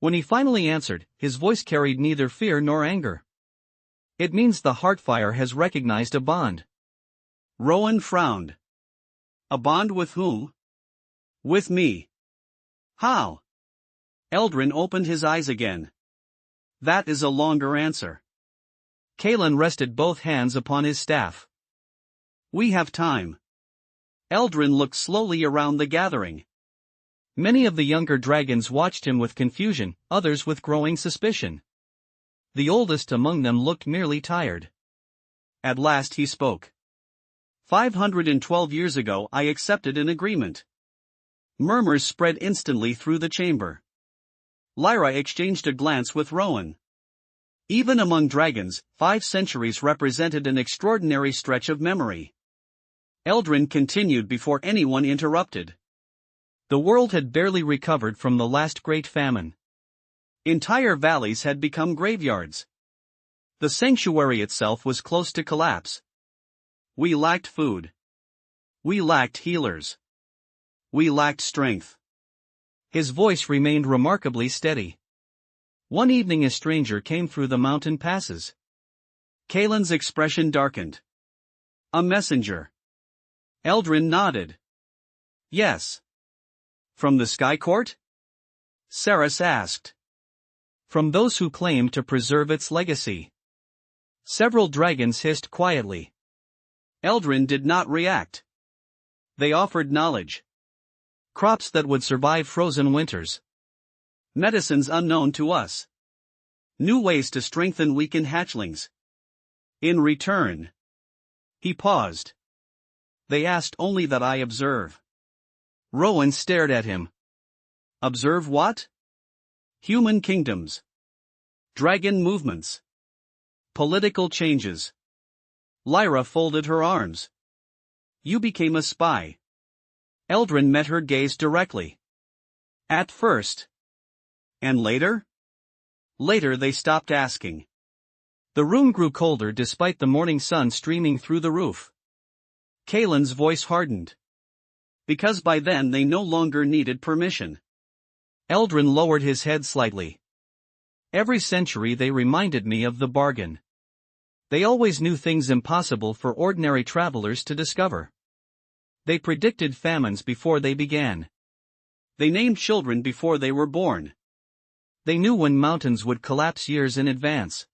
When he finally answered, his voice carried neither fear nor anger. "It means the Heartfire has recognized a bond." Rowan frowned. "A bond with whom?" "With me." "How?" Eldrin opened his eyes again. "That is a longer answer." Kalen rested both hands upon his staff. "We have time." Eldrin looked slowly around the gathering. Many of the younger dragons watched him with confusion, others with growing suspicion. The oldest among them looked merely tired. At last he spoke. 512 years ago I accepted an agreement." Murmurs spread instantly through the chamber. Lyra exchanged a glance with Rowan. Even among dragons, 5 centuries represented an extraordinary stretch of memory. Eldrin continued before anyone interrupted. The world had barely recovered from the last great famine. Entire valleys had become graveyards. The sanctuary itself was close to collapse. We lacked food. We lacked healers. We lacked strength. His voice remained remarkably steady. One evening a stranger came through the mountain passes. Kalen's expression darkened. "A messenger." Eldrin nodded. "Yes." "From the Sky Court?" Saras asked. "From those who claim to preserve its legacy." Several dragons hissed quietly. Eldrin did not react. "They offered knowledge. Crops that would survive frozen winters. Medicines unknown to us. New ways to strengthen weakened hatchlings. In return." He paused. "They asked only that I observe." Rowan stared at him. "Observe what?" "Human kingdoms. Dragon movements. Political changes." Lyra folded her arms. "You became a spy." Eldrin met her gaze directly. "At first." "And later?" "Later they stopped asking." The room grew colder despite the morning sun streaming through the roof. Kalen's voice hardened. "Because by then they no longer needed permission." Eldrin lowered his head slightly. "Every century they reminded me of the bargain. They always knew things impossible for ordinary travelers to discover. They predicted famines before they began. They named children before they were born. They knew when mountains would collapse years in advance."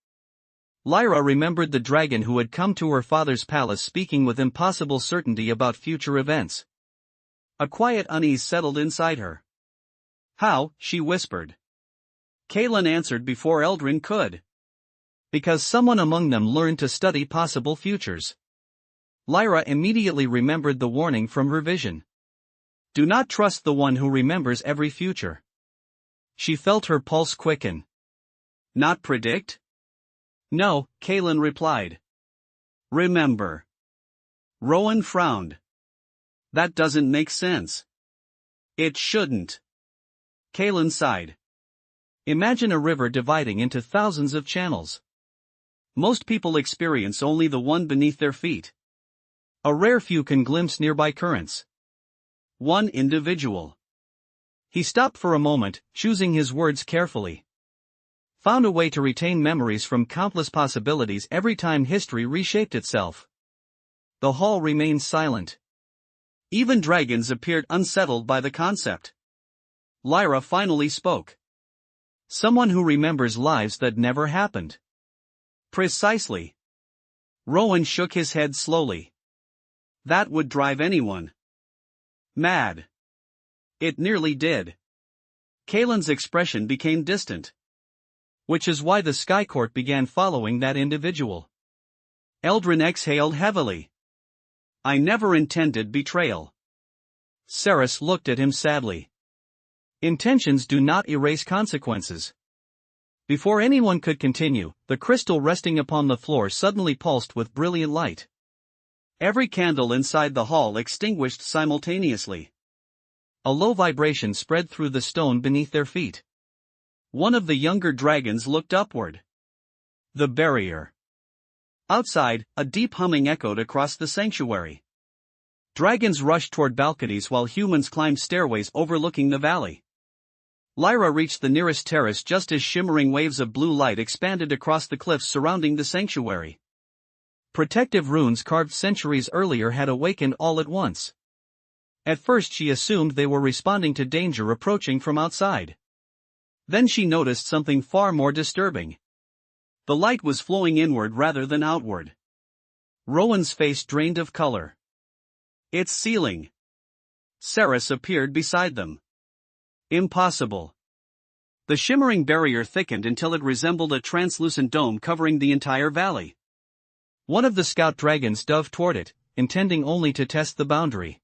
Lyra remembered the dragon who had come to her father's palace speaking with impossible certainty about future events. A quiet unease settled inside her. "How?" she whispered. Kalen answered before Eldrin could. "Because someone among them learned to study possible futures." Lyra immediately remembered the warning from her vision. "Do not trust the one who remembers every future." She felt her pulse quicken. "Not predict?" "No," Kalen replied. "Remember." Rowan frowned. "That doesn't make sense." "It shouldn't." Kalen sighed. "Imagine a river dividing into thousands of channels. Most people experience only the one beneath their feet. A rare few can glimpse nearby currents. One individual." He stopped for a moment, choosing his words carefully. "Found a way to retain memories from countless possibilities every time history reshaped itself." The hall remained silent. Even dragons appeared unsettled by the concept. Lyra finally spoke. "Someone who remembers lives that never happened." "Precisely." Rowan shook his head slowly. "That would drive anyone mad." "It nearly did." Kalen's expression became distant. "Which is why the Sky Court began following that individual. Eldrin exhaled heavily. I never intended betrayal. Saras looked at him sadly. Intentions do not erase consequences. Before anyone could continue, the crystal resting upon the floor suddenly pulsed with brilliant light. Every candle inside the hall extinguished simultaneously. A low vibration spread through the stone beneath their feet. One of the younger dragons looked upward. The barrier. Outside, a deep humming echoed across the sanctuary. Dragons rushed toward balconies while humans climbed stairways overlooking the valley. Lyra reached the nearest terrace just as shimmering waves of blue light expanded across the cliffs surrounding the sanctuary. Protective runes carved centuries earlier had awakened all at once. At first she assumed they were responding to danger approaching from outside. Then she noticed something far more disturbing. The light was flowing inward rather than outward. Rowan's face drained of color. It's sealing. Saras appeared beside them. Impossible. The shimmering barrier thickened until it resembled a translucent dome covering the entire valley. One of the scout dragons dove toward it, intending only to test the boundary.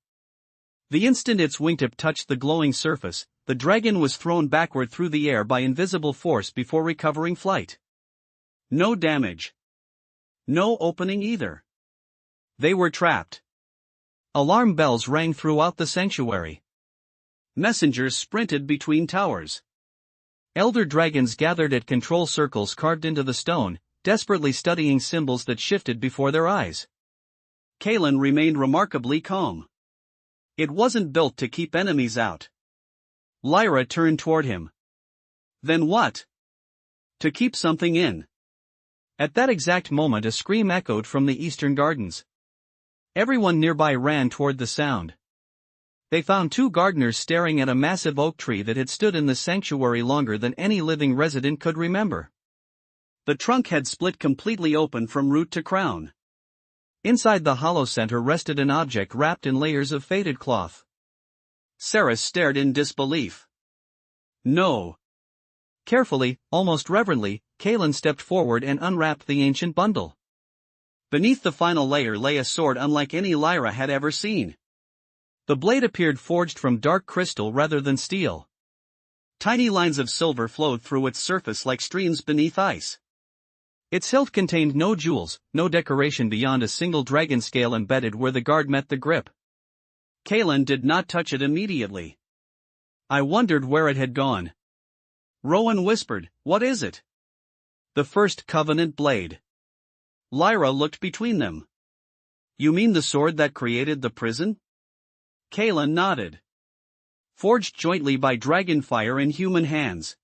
The instant its wingtip touched the glowing surface, the dragon was thrown backward through the air by invisible force before recovering flight. No damage. No opening either. They were trapped. Alarm bells rang throughout the sanctuary. Messengers sprinted between towers. Elder dragons gathered at control circles carved into the stone, desperately studying symbols that shifted before their eyes. Kalen remained remarkably calm. It wasn't built to keep enemies out. Lyra turned toward him. Then what? To keep something in. At that exact moment a scream echoed from the eastern gardens. Everyone nearby ran toward the sound. They found two gardeners staring at a massive oak tree that had stood in the sanctuary longer than any living resident could remember. The trunk had split completely open from root to crown. Inside the hollow center rested an object wrapped in layers of faded cloth. Saras stared in disbelief. No. Carefully, almost reverently, Kalen stepped forward and unwrapped the ancient bundle. Beneath the final layer lay a sword unlike any Lyra had ever seen. The blade appeared forged from dark crystal rather than steel. Tiny lines of silver flowed through its surface like streams beneath ice. Its hilt contained no jewels, no decoration beyond a single dragon scale embedded where the guard met the grip. Kalen did not touch it immediately. I wondered where it had gone. Rowan whispered, "What is it?" The first Covenant blade. Lyra looked between them. You mean the sword that created the prison? Kalen nodded. Forged jointly by dragonfire in human hands.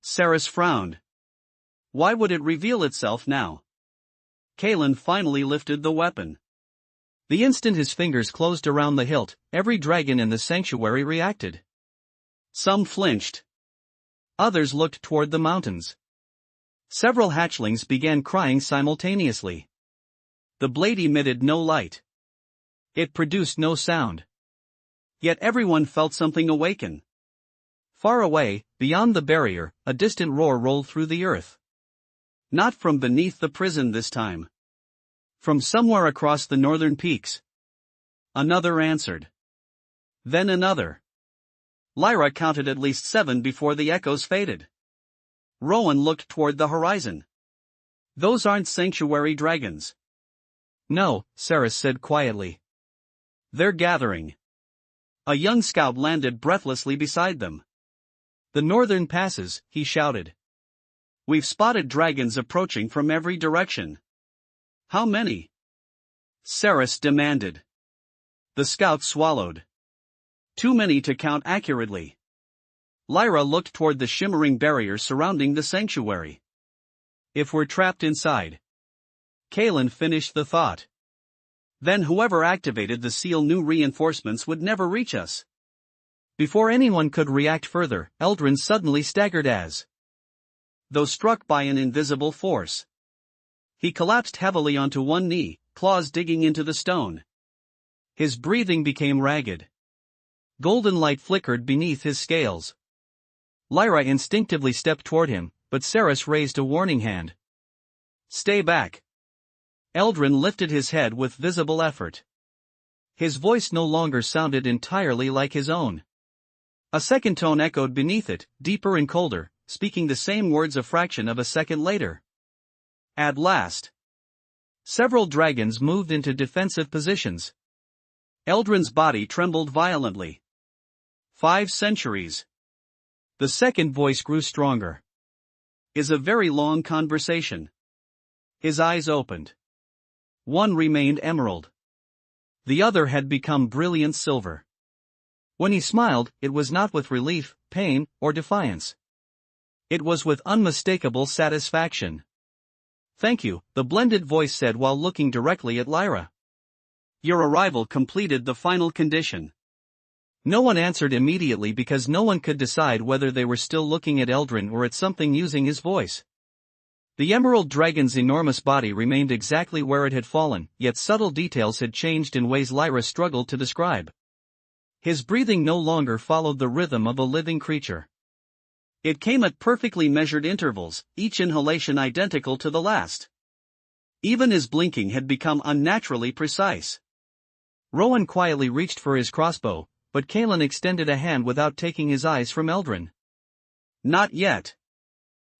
Saras frowned. Why would it reveal itself now? Kalen finally lifted the weapon. The instant his fingers closed around the hilt, every dragon in the sanctuary reacted. Some flinched. Others looked toward the mountains. Several hatchlings began crying simultaneously. The blade emitted no light. It produced no sound. Yet everyone felt something awaken. Far away, beyond the barrier, a distant roar rolled through the earth. Not from beneath the prison this time. From somewhere across the northern peaks. Another answered. Then another. Lyra counted at least 7 before the echoes faded. Rowan looked toward the horizon. Those aren't sanctuary dragons. No, Saras said quietly. They're gathering. A young scout landed breathlessly beside them. The northern passes, he shouted. We've spotted dragons approaching from every direction. How many? Saras demanded. The scout swallowed. Too many to count accurately. Lyra looked toward the shimmering barrier surrounding the sanctuary. If we're trapped inside. Kalen finished the thought. Then whoever activated the seal knew reinforcements would never reach us. Before anyone could react further, Eldrin suddenly staggered as though struck by an invisible force. He collapsed heavily onto one knee, claws digging into the stone. His breathing became ragged. Golden light flickered beneath his scales. Lyra instinctively stepped toward him, but Saras raised a warning hand. Stay back. Eldrin lifted his head with visible effort. His voice no longer sounded entirely like his own. A second tone echoed beneath it, deeper and colder, speaking the same words a fraction of a second later. At last, several dragons moved into defensive positions. Eldrin's body trembled violently. 5 centuries. The second voice grew stronger. Is a very long conversation. His eyes opened. One remained emerald. The other had become brilliant silver. When he smiled, it was not with relief, pain, or defiance. It was with unmistakable satisfaction. "Thank you," the blended voice said while looking directly at Lyra. "Your arrival completed the final condition." No one answered immediately because no one could decide whether they were still looking at Eldrin or at something using his voice. The emerald dragon's enormous body remained exactly where it had fallen, yet subtle details had changed in ways Lyra struggled to describe. His breathing no longer followed the rhythm of a living creature. It came at perfectly measured intervals, each inhalation identical to the last. Even his blinking had become unnaturally precise. Rowan quietly reached for his crossbow, but Kalen extended a hand without taking his eyes from Eldrin. "Not yet."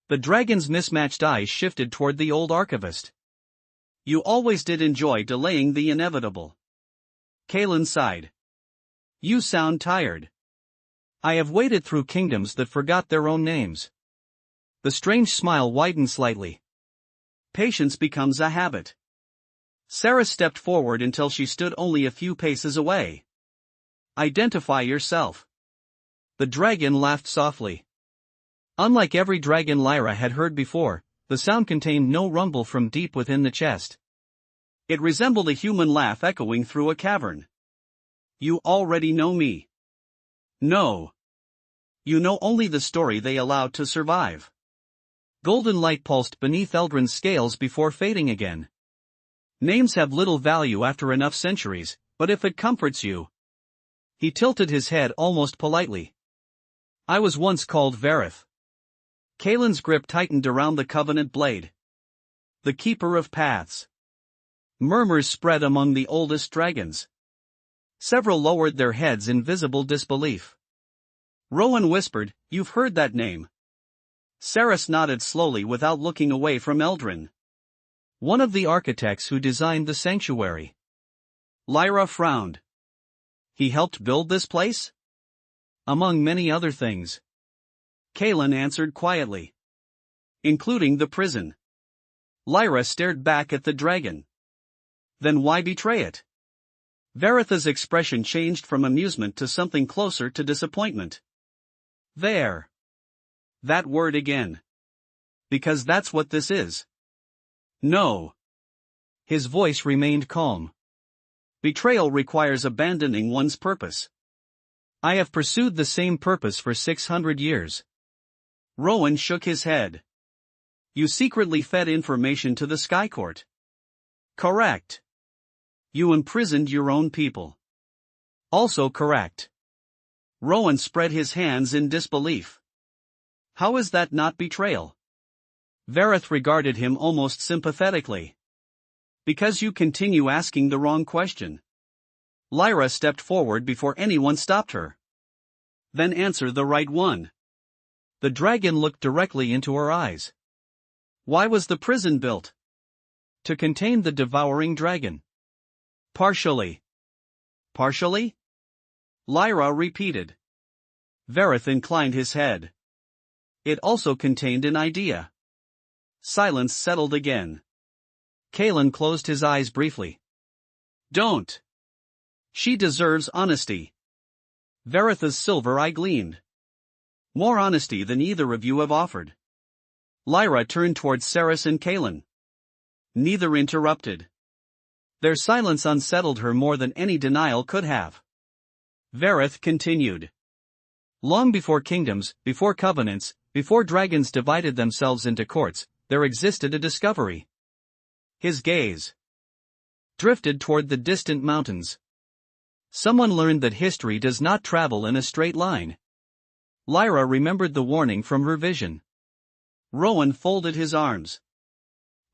The dragon's mismatched eyes shifted toward the old archivist. "You always did enjoy delaying the inevitable." Kalen sighed. "You sound tired." "I have waded through kingdoms that forgot their own names." The strange smile widened slightly. "Patience becomes a habit." Sarah stepped forward until she stood only a few paces away. "Identify yourself." The dragon laughed softly. Unlike every dragon Lyra had heard before, the sound contained no rumble from deep within the chest. It resembled a human laugh echoing through a cavern. "You already know me." "No. You know only the story they allowed to survive." Golden light pulsed beneath Eldrin's scales before fading again. "Names have little value after enough centuries, but if it comforts you." He tilted his head almost politely. "I was once called Vareth." Kalen's grip tightened around the Covenant blade. "The Keeper of Paths." Murmurs spread among the oldest dragons. Several lowered their heads in visible disbelief. Rowan whispered, "You've heard that name." Saras nodded slowly without looking away from Eldrin. "One of the architects who designed the sanctuary." Lyra frowned. "He helped build this place?" "Among many other things." Kalen answered quietly. "Including the prison." Lyra stared back at the dragon. "Then why betray it?" Varetha's expression changed from amusement to something closer to disappointment. "There. That word again. Because that's what this is." "No." His voice remained calm. "Betrayal requires abandoning one's purpose." "I have pursued the same purpose for 600 years. Rowan shook his head. "You secretly fed information to the Sky Court." "Correct." "You imprisoned your own people." "Also correct." Rowan spread his hands in disbelief. "How is that not betrayal?" Vareth regarded him almost sympathetically. "Because you continue asking the wrong question." Lyra stepped forward before anyone stopped her. "Then answer the right one." The dragon looked directly into her eyes. "Why was the prison built?" "To contain the devouring dragon." "Partially." "Partially?" Lyra repeated. Vareth inclined his head. "It also contained an idea." Silence settled again. Kalen closed his eyes briefly. "Don't. She deserves honesty." Varetha's silver eye gleamed. "More honesty than either of you have offered." Lyra turned towards Saras and Kalen. Neither interrupted. Their silence unsettled her more than any denial could have. Vareth continued. "Long before kingdoms, before covenants, before dragons divided themselves into courts, there existed a discovery." His gaze drifted toward the distant mountains. "Someone learned that history does not travel in a straight line." Lyra remembered the warning from her vision. Rowan folded his arms.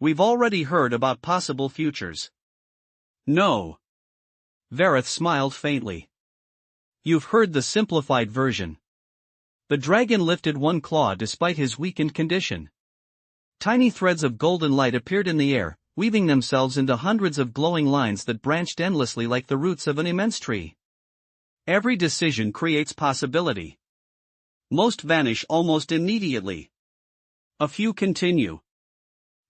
We've already heard about possible futures. No. Vareth smiled faintly. You've heard the simplified version. The dragon lifted one claw despite his weakened condition. Tiny threads of golden light appeared in the air, weaving themselves into hundreds of glowing lines that branched endlessly like the roots of an immense tree. Every decision creates possibility. Most vanish almost immediately. A few continue.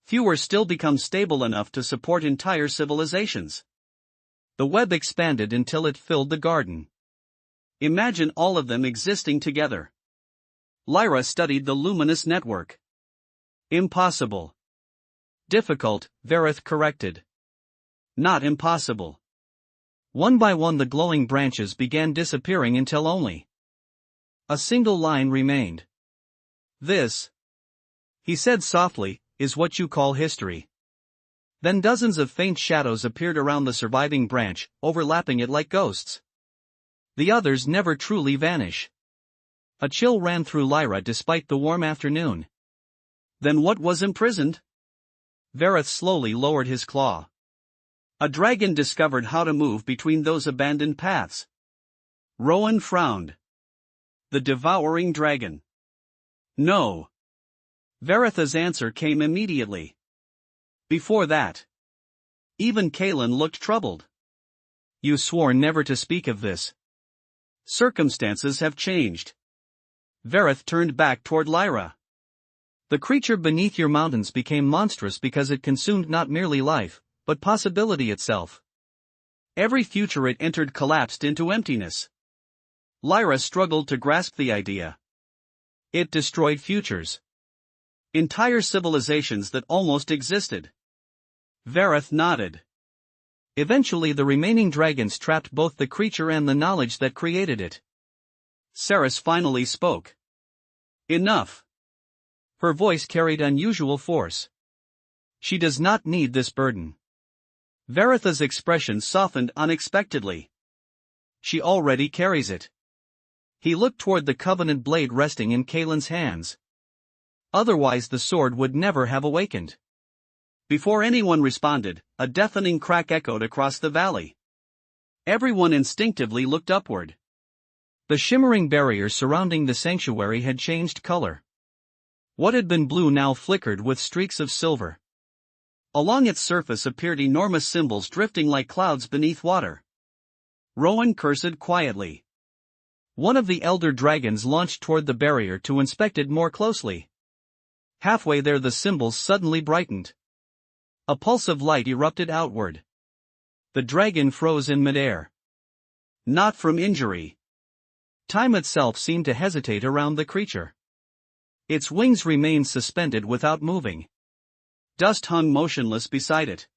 Fewer still become stable enough to support entire civilizations. The web expanded until it filled the garden. Imagine all of them existing together. Lyra studied the luminous network. Impossible. Difficult, Vareth corrected. Not impossible. One by one the glowing branches began disappearing until only a single line remained. This, he said softly, is what you call history. Then dozens of faint shadows appeared around the surviving branch, overlapping it like ghosts. The others never truly vanish. A chill ran through Lyra despite the warm afternoon. Then what was imprisoned? Vareth slowly lowered his claw. A dragon discovered how to move between those abandoned paths. Rowan frowned. The devouring dragon. No. Varetha's answer came immediately. Before that. Even Kaelin looked troubled. You swore never to speak of this. Circumstances have changed. Vareth turned back toward Lyra. The creature beneath your mountains became monstrous because it consumed not merely life, but possibility itself. Every future it entered collapsed into emptiness. Lyra struggled to grasp the idea. It destroyed futures. Entire civilizations that almost existed. Vareth nodded. Eventually the remaining dragons trapped both the creature and the knowledge that created it. Cerys finally spoke. Enough. Her voice carried unusual force. She does not need this burden. Varetha's expression softened unexpectedly. She already carries it. He looked toward the covenant blade resting in Kaelin's hands. Otherwise the sword would never have awakened. Before anyone responded, a deafening crack echoed across the valley. Everyone instinctively looked upward. The shimmering barrier surrounding the sanctuary had changed color. What had been blue now flickered with streaks of silver. Along its surface appeared enormous symbols drifting like clouds beneath water. Rowan cursed quietly. One of the elder dragons launched toward the barrier to inspect it more closely. Halfway there the symbols suddenly brightened. A pulse of light erupted outward. The dragon froze in midair. Not from injury. Time itself seemed to hesitate around the creature. Its wings remained suspended without moving. Dust hung motionless beside it.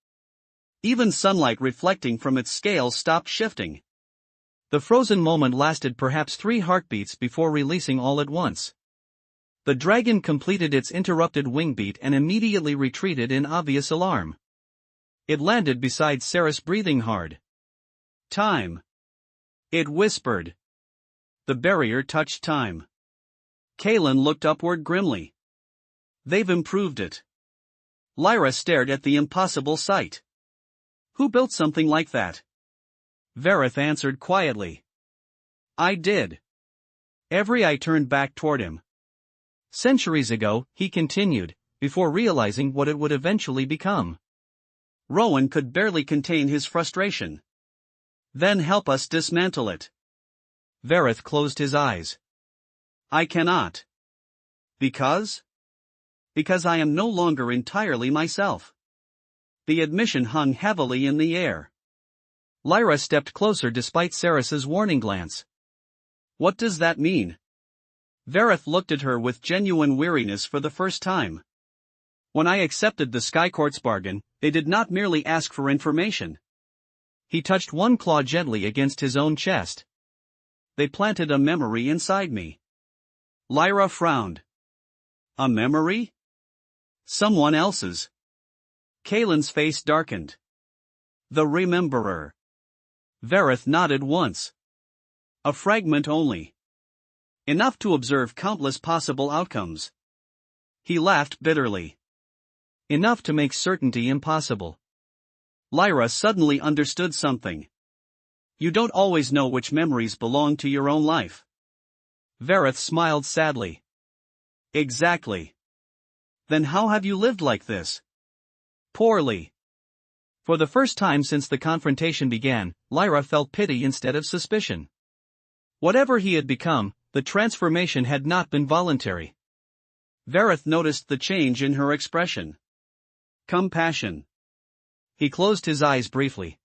Even sunlight reflecting from its scales stopped shifting. The frozen moment lasted perhaps 3 heartbeats before releasing all at once. The dragon completed its interrupted wing beat and immediately retreated in obvious alarm. It landed beside Cerys, breathing hard. Time. It whispered. The barrier touched time. Kaelin looked upward grimly. They've improved it. Lyra stared at the impossible sight. Who built something like that? Vareth answered quietly. I did. Every eye turned back toward him. Centuries ago, he continued, before realizing what it would eventually become. Rowan could barely contain his frustration. Then help us dismantle it. Vareth closed his eyes. I cannot. Because? Because I am no longer entirely myself. The admission hung heavily in the air. Lyra stepped closer despite Cerys's warning glance. What does that mean? Vareth looked at her with genuine weariness for the first time. When I accepted the Skycourt's bargain, they did not merely ask for information. He touched one claw gently against his own chest. They planted a memory inside me. Lyra frowned. A memory? Someone else's. Kaelin's face darkened. The Rememberer. Vareth nodded once. A fragment only. Enough to observe countless possible outcomes. He laughed bitterly. Enough to make certainty impossible. Lyra suddenly understood something. You don't always know which memories belong to your own life. Vareth smiled sadly. Exactly. Then how have you lived like this? Poorly. For the first time since the confrontation began, Lyra felt pity instead of suspicion. Whatever he had become, the transformation had not been voluntary. Vareth noticed the change in her expression. Compassion. He closed his eyes briefly.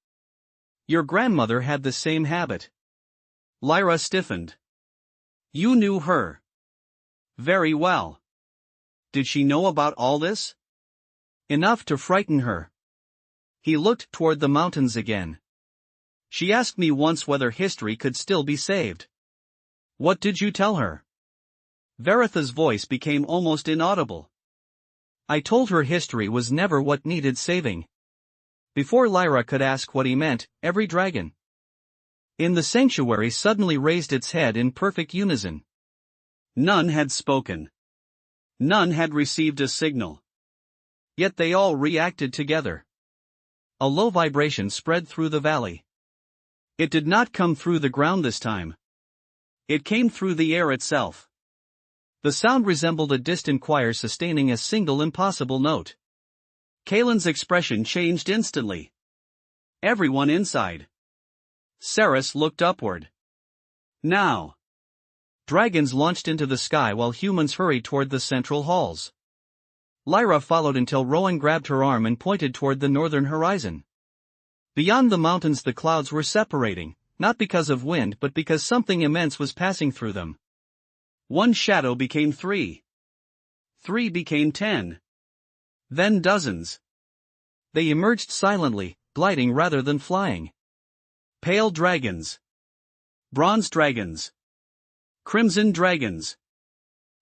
Your grandmother had the same habit. Lyra stiffened. You knew her. Very well. Did she know about all this? Enough to frighten her. He looked toward the mountains again. She asked me once whether history could still be saved. What did you tell her? Vareth's voice became almost inaudible. I told her history was never what needed saving. Before Lyra could ask what he meant, every dragon in the sanctuary suddenly raised its head in perfect unison. None had spoken. None had received a signal. Yet they all reacted together. A low vibration spread through the valley. It did not come through the ground this time. It came through the air itself. The sound resembled a distant choir sustaining a single impossible note. Kaelin's expression changed instantly. Everyone inside. Cerys looked upward. Now. Dragons launched into the sky while humans hurried toward the central halls. Lyra followed until Rowan grabbed her arm and pointed toward the northern horizon. Beyond the mountains the clouds were separating, not because of wind but because something immense was passing through them. One shadow became 3. 3 became 10. Then dozens. They emerged silently, gliding rather than flying. Pale dragons. Bronze dragons. Crimson dragons.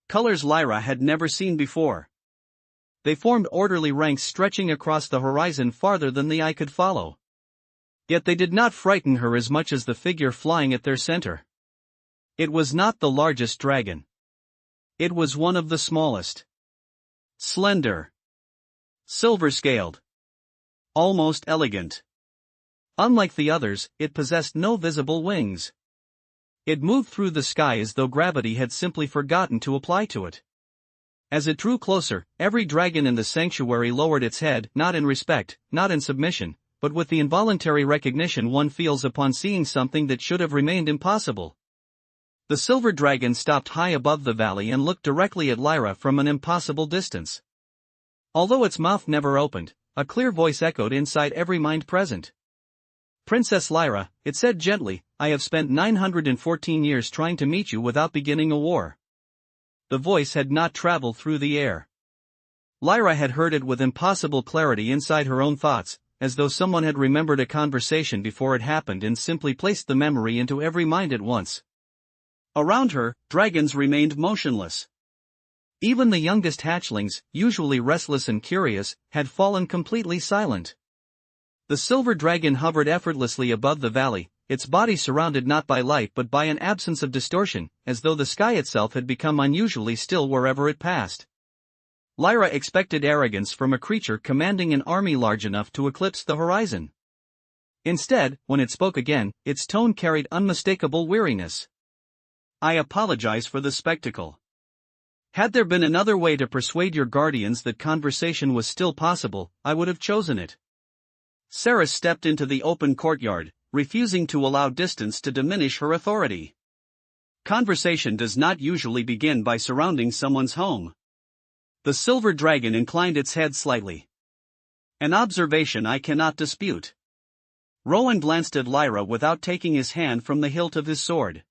Colors Lyra had never seen before. They formed orderly ranks stretching across the horizon farther than the eye could follow. Yet they did not frighten her as much as the figure flying at their center. It was not the largest dragon. It was one of the smallest. Slender. Silver-scaled. Almost elegant. Unlike the others, it possessed no visible wings. It moved through the sky as though gravity had simply forgotten to apply to it. As it drew closer, every dragon in the sanctuary lowered its head, not in respect, not in submission, but with the involuntary recognition one feels upon seeing something that should have remained impossible. The silver dragon stopped high above the valley and looked directly at Lyra from an impossible distance. Although its mouth never opened, a clear voice echoed inside every mind present. Princess Lyra, it said gently, I have spent 914 years trying to meet you without beginning a war. The voice had not traveled through the air. Lyra had heard it with impossible clarity inside her own thoughts, as though someone had remembered a conversation before it happened and simply placed the memory into every mind at once. Around her, dragons remained motionless. Even the youngest hatchlings, usually restless and curious, had fallen completely silent. The silver dragon hovered effortlessly above the valley, its body surrounded not by light but by an absence of distortion, as though the sky itself had become unusually still wherever it passed. Lyra expected arrogance from a creature commanding an army large enough to eclipse the horizon. Instead, when it spoke again, its tone carried unmistakable weariness. I apologize for the spectacle. Had there been another way to persuade your guardians that conversation was still possible, I would have chosen it. Cerys stepped into the open courtyard, refusing to allow distance to diminish her authority. Conversation does not usually begin by surrounding someone's home. The silver dragon inclined its head slightly. An observation I cannot dispute. Rowan glanced at Lyra without taking his hand from the hilt of his sword.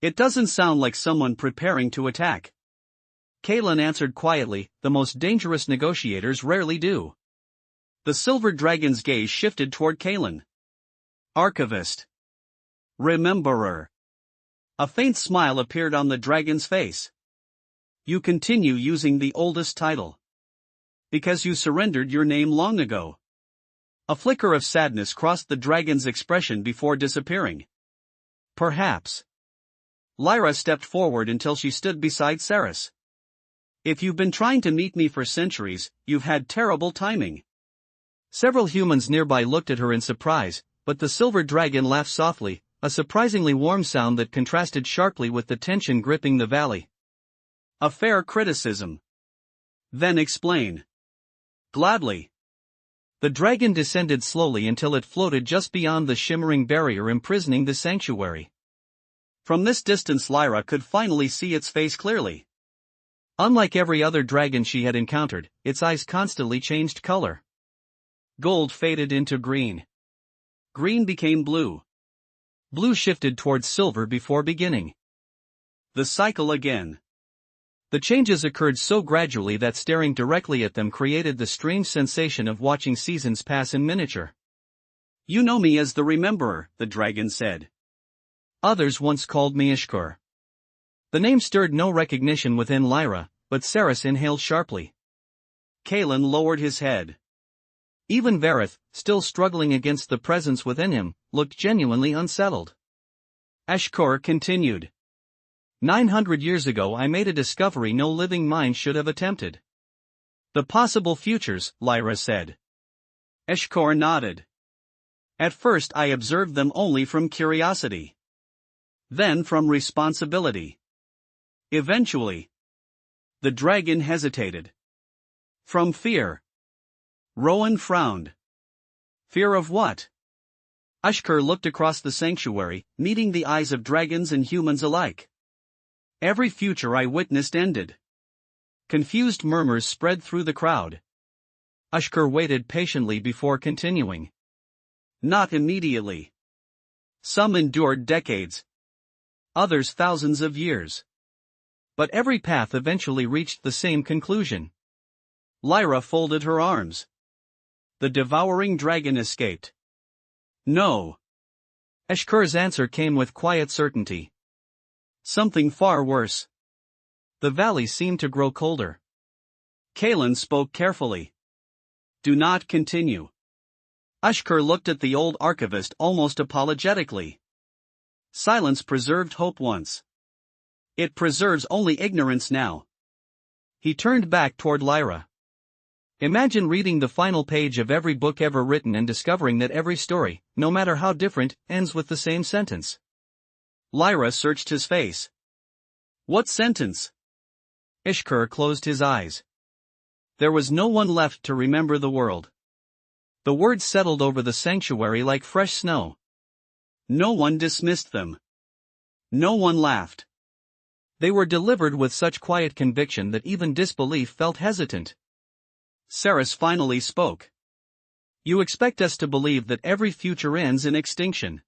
It doesn't sound like someone preparing to attack. Kaelin answered quietly, the most dangerous negotiators rarely do. The silver dragon's gaze shifted toward Kaelin. Archivist. Rememberer. A faint smile appeared on the dragon's face. You continue using the oldest title. Because you surrendered your name long ago. A flicker of sadness crossed the dragon's expression before disappearing. Perhaps. Lyra stepped forward until she stood beside Cerys. If you've been trying to meet me for centuries, you've had terrible timing. Several humans nearby looked at her in surprise, but the silver dragon laughed softly, a surprisingly warm sound that contrasted sharply with the tension gripping the valley. A fair criticism. Then explain. Gladly. The dragon descended slowly until it floated just beyond the shimmering barrier imprisoning the sanctuary. From this distance Lyra could finally see its face clearly. Unlike every other dragon she had encountered, its eyes constantly changed color. Gold faded into green. Green became blue. Blue shifted towards silver before beginning. The cycle again. The changes occurred so gradually that staring directly at them created the strange sensation of watching seasons pass in miniature. You know me as the Rememberer, the dragon said. Others once called me Ishkur. The name stirred no recognition within Lyra, but Saras inhaled sharply. Kalen lowered his head. Even Vareth, still struggling against the presence within him, looked genuinely unsettled. Ashkur continued. 900 years ago I made a discovery no living mind should have attempted. The possible futures, Lyra said. Ashkur nodded. At first I observed them only from curiosity. Then from responsibility. Eventually. The dragon hesitated. From fear. Rowan frowned. Fear of what? Ashkur looked across the sanctuary, meeting the eyes of dragons and humans alike. Every future I witnessed ended. Confused murmurs spread through the crowd. Ashkur waited patiently before continuing. Not immediately. Some endured decades. Others thousands of years. But every path eventually reached the same conclusion. Lyra folded her arms. The devouring dragon escaped. No. Ashkur's answer came with quiet certainty. Something far worse. The valley seemed to grow colder. Kalen spoke carefully. Do not continue. Ashkur looked at the old archivist almost apologetically. Silence preserved hope once. It preserves only ignorance now. He turned back toward Lyra. Imagine reading the final page of every book ever written and discovering that every story, no matter how different, ends with the same sentence. Lyra searched his face. What sentence? Ishkur closed his eyes. There was no one left to remember the world. The words settled over the sanctuary like fresh snow. No one dismissed them. No one laughed. They were delivered with such quiet conviction that even disbelief felt hesitant. Saras finally spoke. You expect us to believe that every future ends in extinction.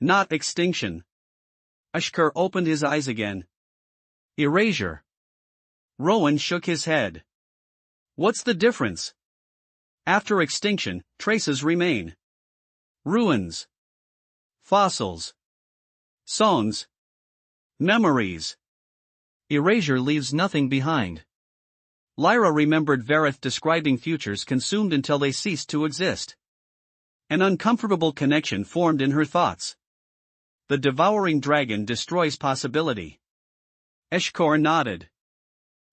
Not extinction. Ashkur opened his eyes again. Erasure. Rowan shook his head. What's the difference? After extinction, traces remain. Ruins. Fossils. Songs. Memories. Erasure leaves nothing behind. Lyra remembered Vareth describing futures consumed until they ceased to exist. An uncomfortable connection formed in her thoughts. The devouring dragon destroys possibility. Ashkur nodded.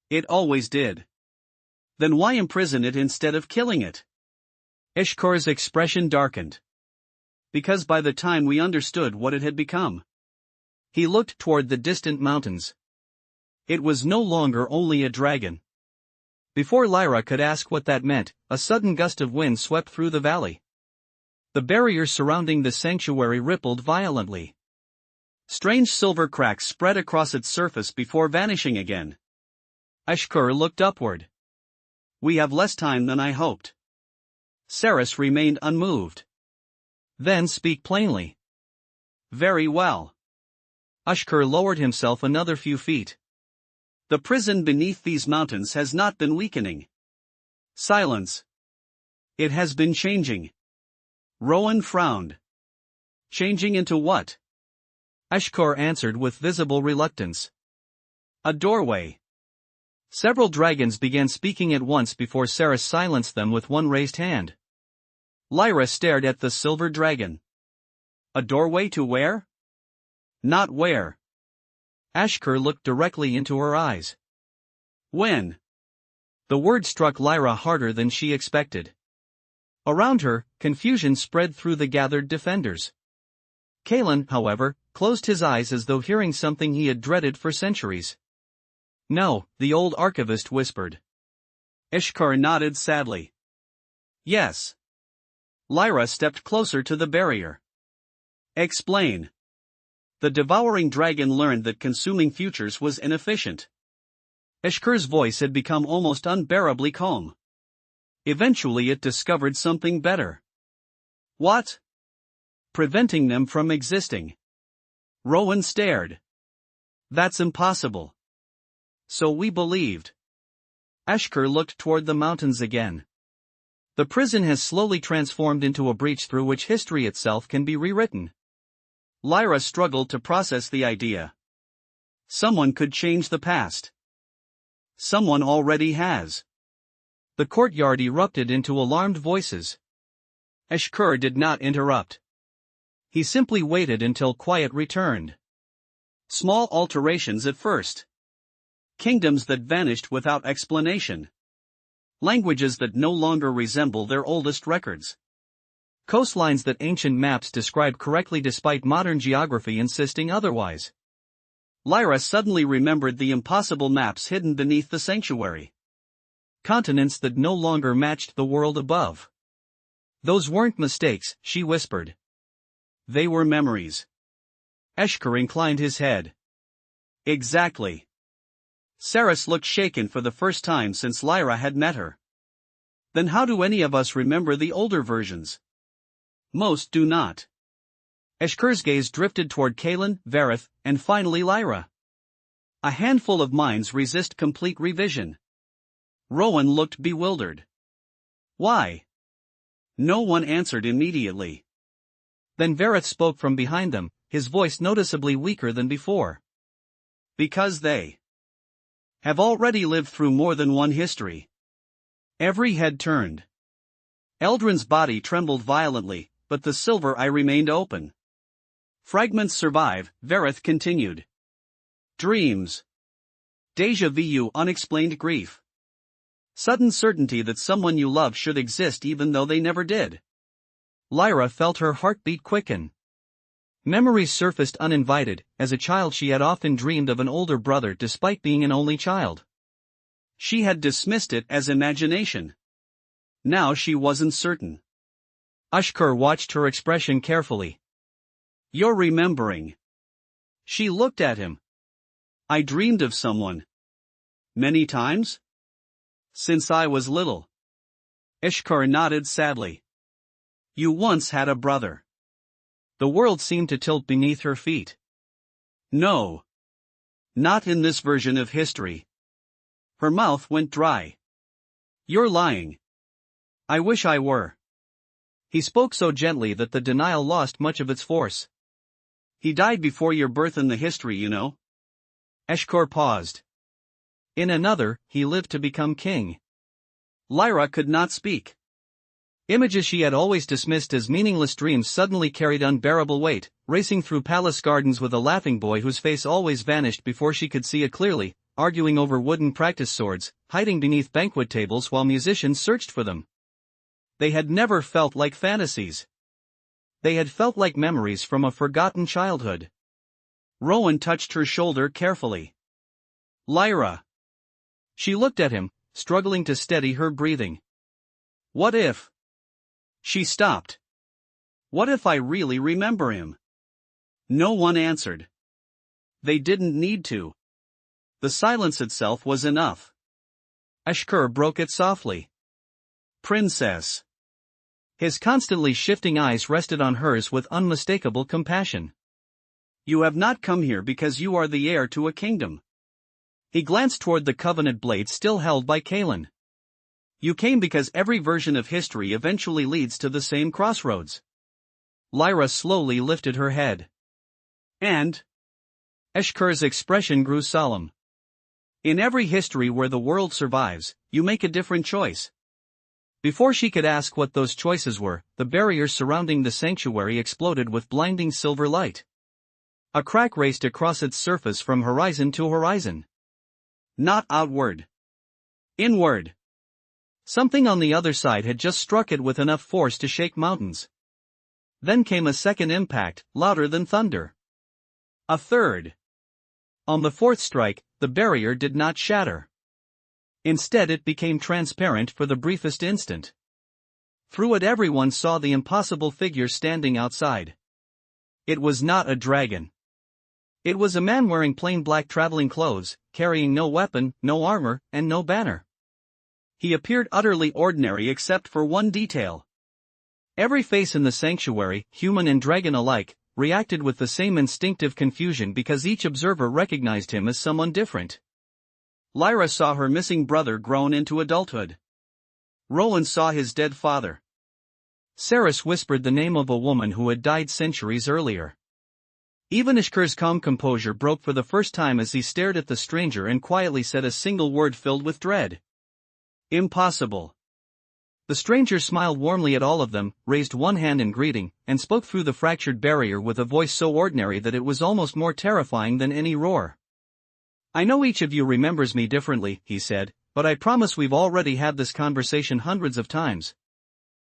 It always did. Then why imprison it instead of killing it? Ishkur's expression darkened. Because by the time we understood what it had become. He looked toward the distant mountains. It was no longer only a dragon. Before Lyra could ask what that meant, a sudden gust of wind swept through the valley. The barrier surrounding the sanctuary rippled violently. Strange silver cracks spread across its surface before vanishing again. Ashkur looked upward. We have less time than I hoped. Saras remained unmoved. Then speak plainly. Very well. Ashkur lowered himself another few feet. The prison beneath these mountains has not been weakening. Silence. It has been changing. Rowan frowned. Changing into what? Ashkur answered with visible reluctance. A doorway. Several dragons began speaking at once before Saras silenced them with one raised hand. Lyra stared at the silver dragon. A doorway to where? Not where. Ashkur looked directly into her eyes. When? The word struck Lyra harder than she expected. Around her, confusion spread through the gathered defenders. Kalen, however, closed his eyes as though hearing something he had dreaded for centuries. No, the old archivist whispered. Ishkar nodded sadly. Yes. Lyra stepped closer to the barrier. Explain. The devouring dragon learned that consuming futures was inefficient. Ishkar's voice had become almost unbearably calm. Eventually it discovered something better. What? Preventing them from existing. Rowan stared. That's impossible. So we believed. Ashkar looked toward the mountains again. The prison has slowly transformed into a breach through which history itself can be rewritten. Lyra struggled to process the idea. Someone could change the past. Someone already has. The courtyard erupted into alarmed voices. Ashkar did not interrupt. He simply waited until quiet returned. Small alterations at first. Kingdoms that vanished without explanation. Languages that no longer resemble their oldest records. Coastlines that ancient maps describe correctly despite modern geography insisting otherwise. Lyra suddenly remembered the impossible maps hidden beneath the sanctuary. Continents that no longer matched the world above. Those weren't mistakes, she whispered. They were memories. Eshkar inclined his head. Exactly. Saras looked shaken for the first time since Lyra had met her. Then how do any of us remember the older versions? Most do not. Eshkar's gaze drifted toward Kalen, Vareth, and finally Lyra. A handful of minds resist complete revision. Rowan looked bewildered. Why? No one answered immediately. Then Vareth spoke from behind them, his voice noticeably weaker than before. Because they have already lived through more than one history. Every head turned. Eldrin's body trembled violently, but the silver eye remained open. Fragments survive, Vareth continued. Dreams. Deja vu, unexplained grief. Sudden certainty that someone you love should exist even though they never did. Lyra felt her heartbeat quicken. Memories surfaced uninvited. As a child she had often dreamed of an older brother despite being an only child. She had dismissed it as imagination. Now she wasn't certain. Ashkar watched her expression carefully. You're remembering. She looked at him. I dreamed of someone. Many times? Since I was little. Ishkar nodded sadly. You once had a brother. The world seemed to tilt beneath her feet. No. Not in this version of history. Her mouth went dry. You're lying. I wish I were. He spoke so gently that the denial lost much of its force. He died before your birth in the history, you know. Eshkar paused. In another, he lived to become king. Lyra could not speak. Images she had always dismissed as meaningless dreams suddenly carried unbearable weight, racing through palace gardens with a laughing boy whose face always vanished before she could see it clearly, arguing over wooden practice swords, hiding beneath banquet tables while musicians searched for them. They had never felt like fantasies. They had felt like memories from a forgotten childhood. Rowan touched her shoulder carefully. Lyra. She looked at him, struggling to steady her breathing. What if? She stopped. What if I really remember him? No one answered. They didn't need to. The silence itself was enough. Ashkar broke it softly. Princess. His constantly shifting eyes rested on hers with unmistakable compassion. You have not come here because you are the heir to a kingdom. He glanced toward the covenant blade still held by Kalen. You came because every version of history eventually leads to the same crossroads. Lyra slowly lifted her head. And? Eshkar's expression grew solemn. In every history where the world survives, you make a different choice. Before she could ask what those choices were, the barrier surrounding the sanctuary exploded with blinding silver light. A crack raced across its surface from horizon to horizon. Not outward. Inward. Something on the other side had just struck it with enough force to shake mountains. Then came a second impact, louder than thunder. A third. On the fourth strike, the barrier did not shatter. Instead, it became transparent for the briefest instant. Through it, everyone saw the impossible figure standing outside. It was not a dragon. It was a man wearing plain black traveling clothes, carrying no weapon, no armor, and no banner. He appeared utterly ordinary except for one detail. Every face in the sanctuary, human and dragon alike, reacted with the same instinctive confusion because each observer recognized him as someone different. Lyra saw her missing brother grown into adulthood. Roland saw his dead father. Saras whispered the name of a woman who had died centuries earlier. Even Ishkur's calm composure broke for the first time as he stared at the stranger and quietly said a single word filled with dread. Impossible. The stranger smiled warmly at all of them, raised one hand in greeting, and spoke through the fractured barrier with a voice so ordinary that it was almost more terrifying than any roar. "I know each of you remembers me differently," he said, "but I promise we've already had this conversation hundreds of times.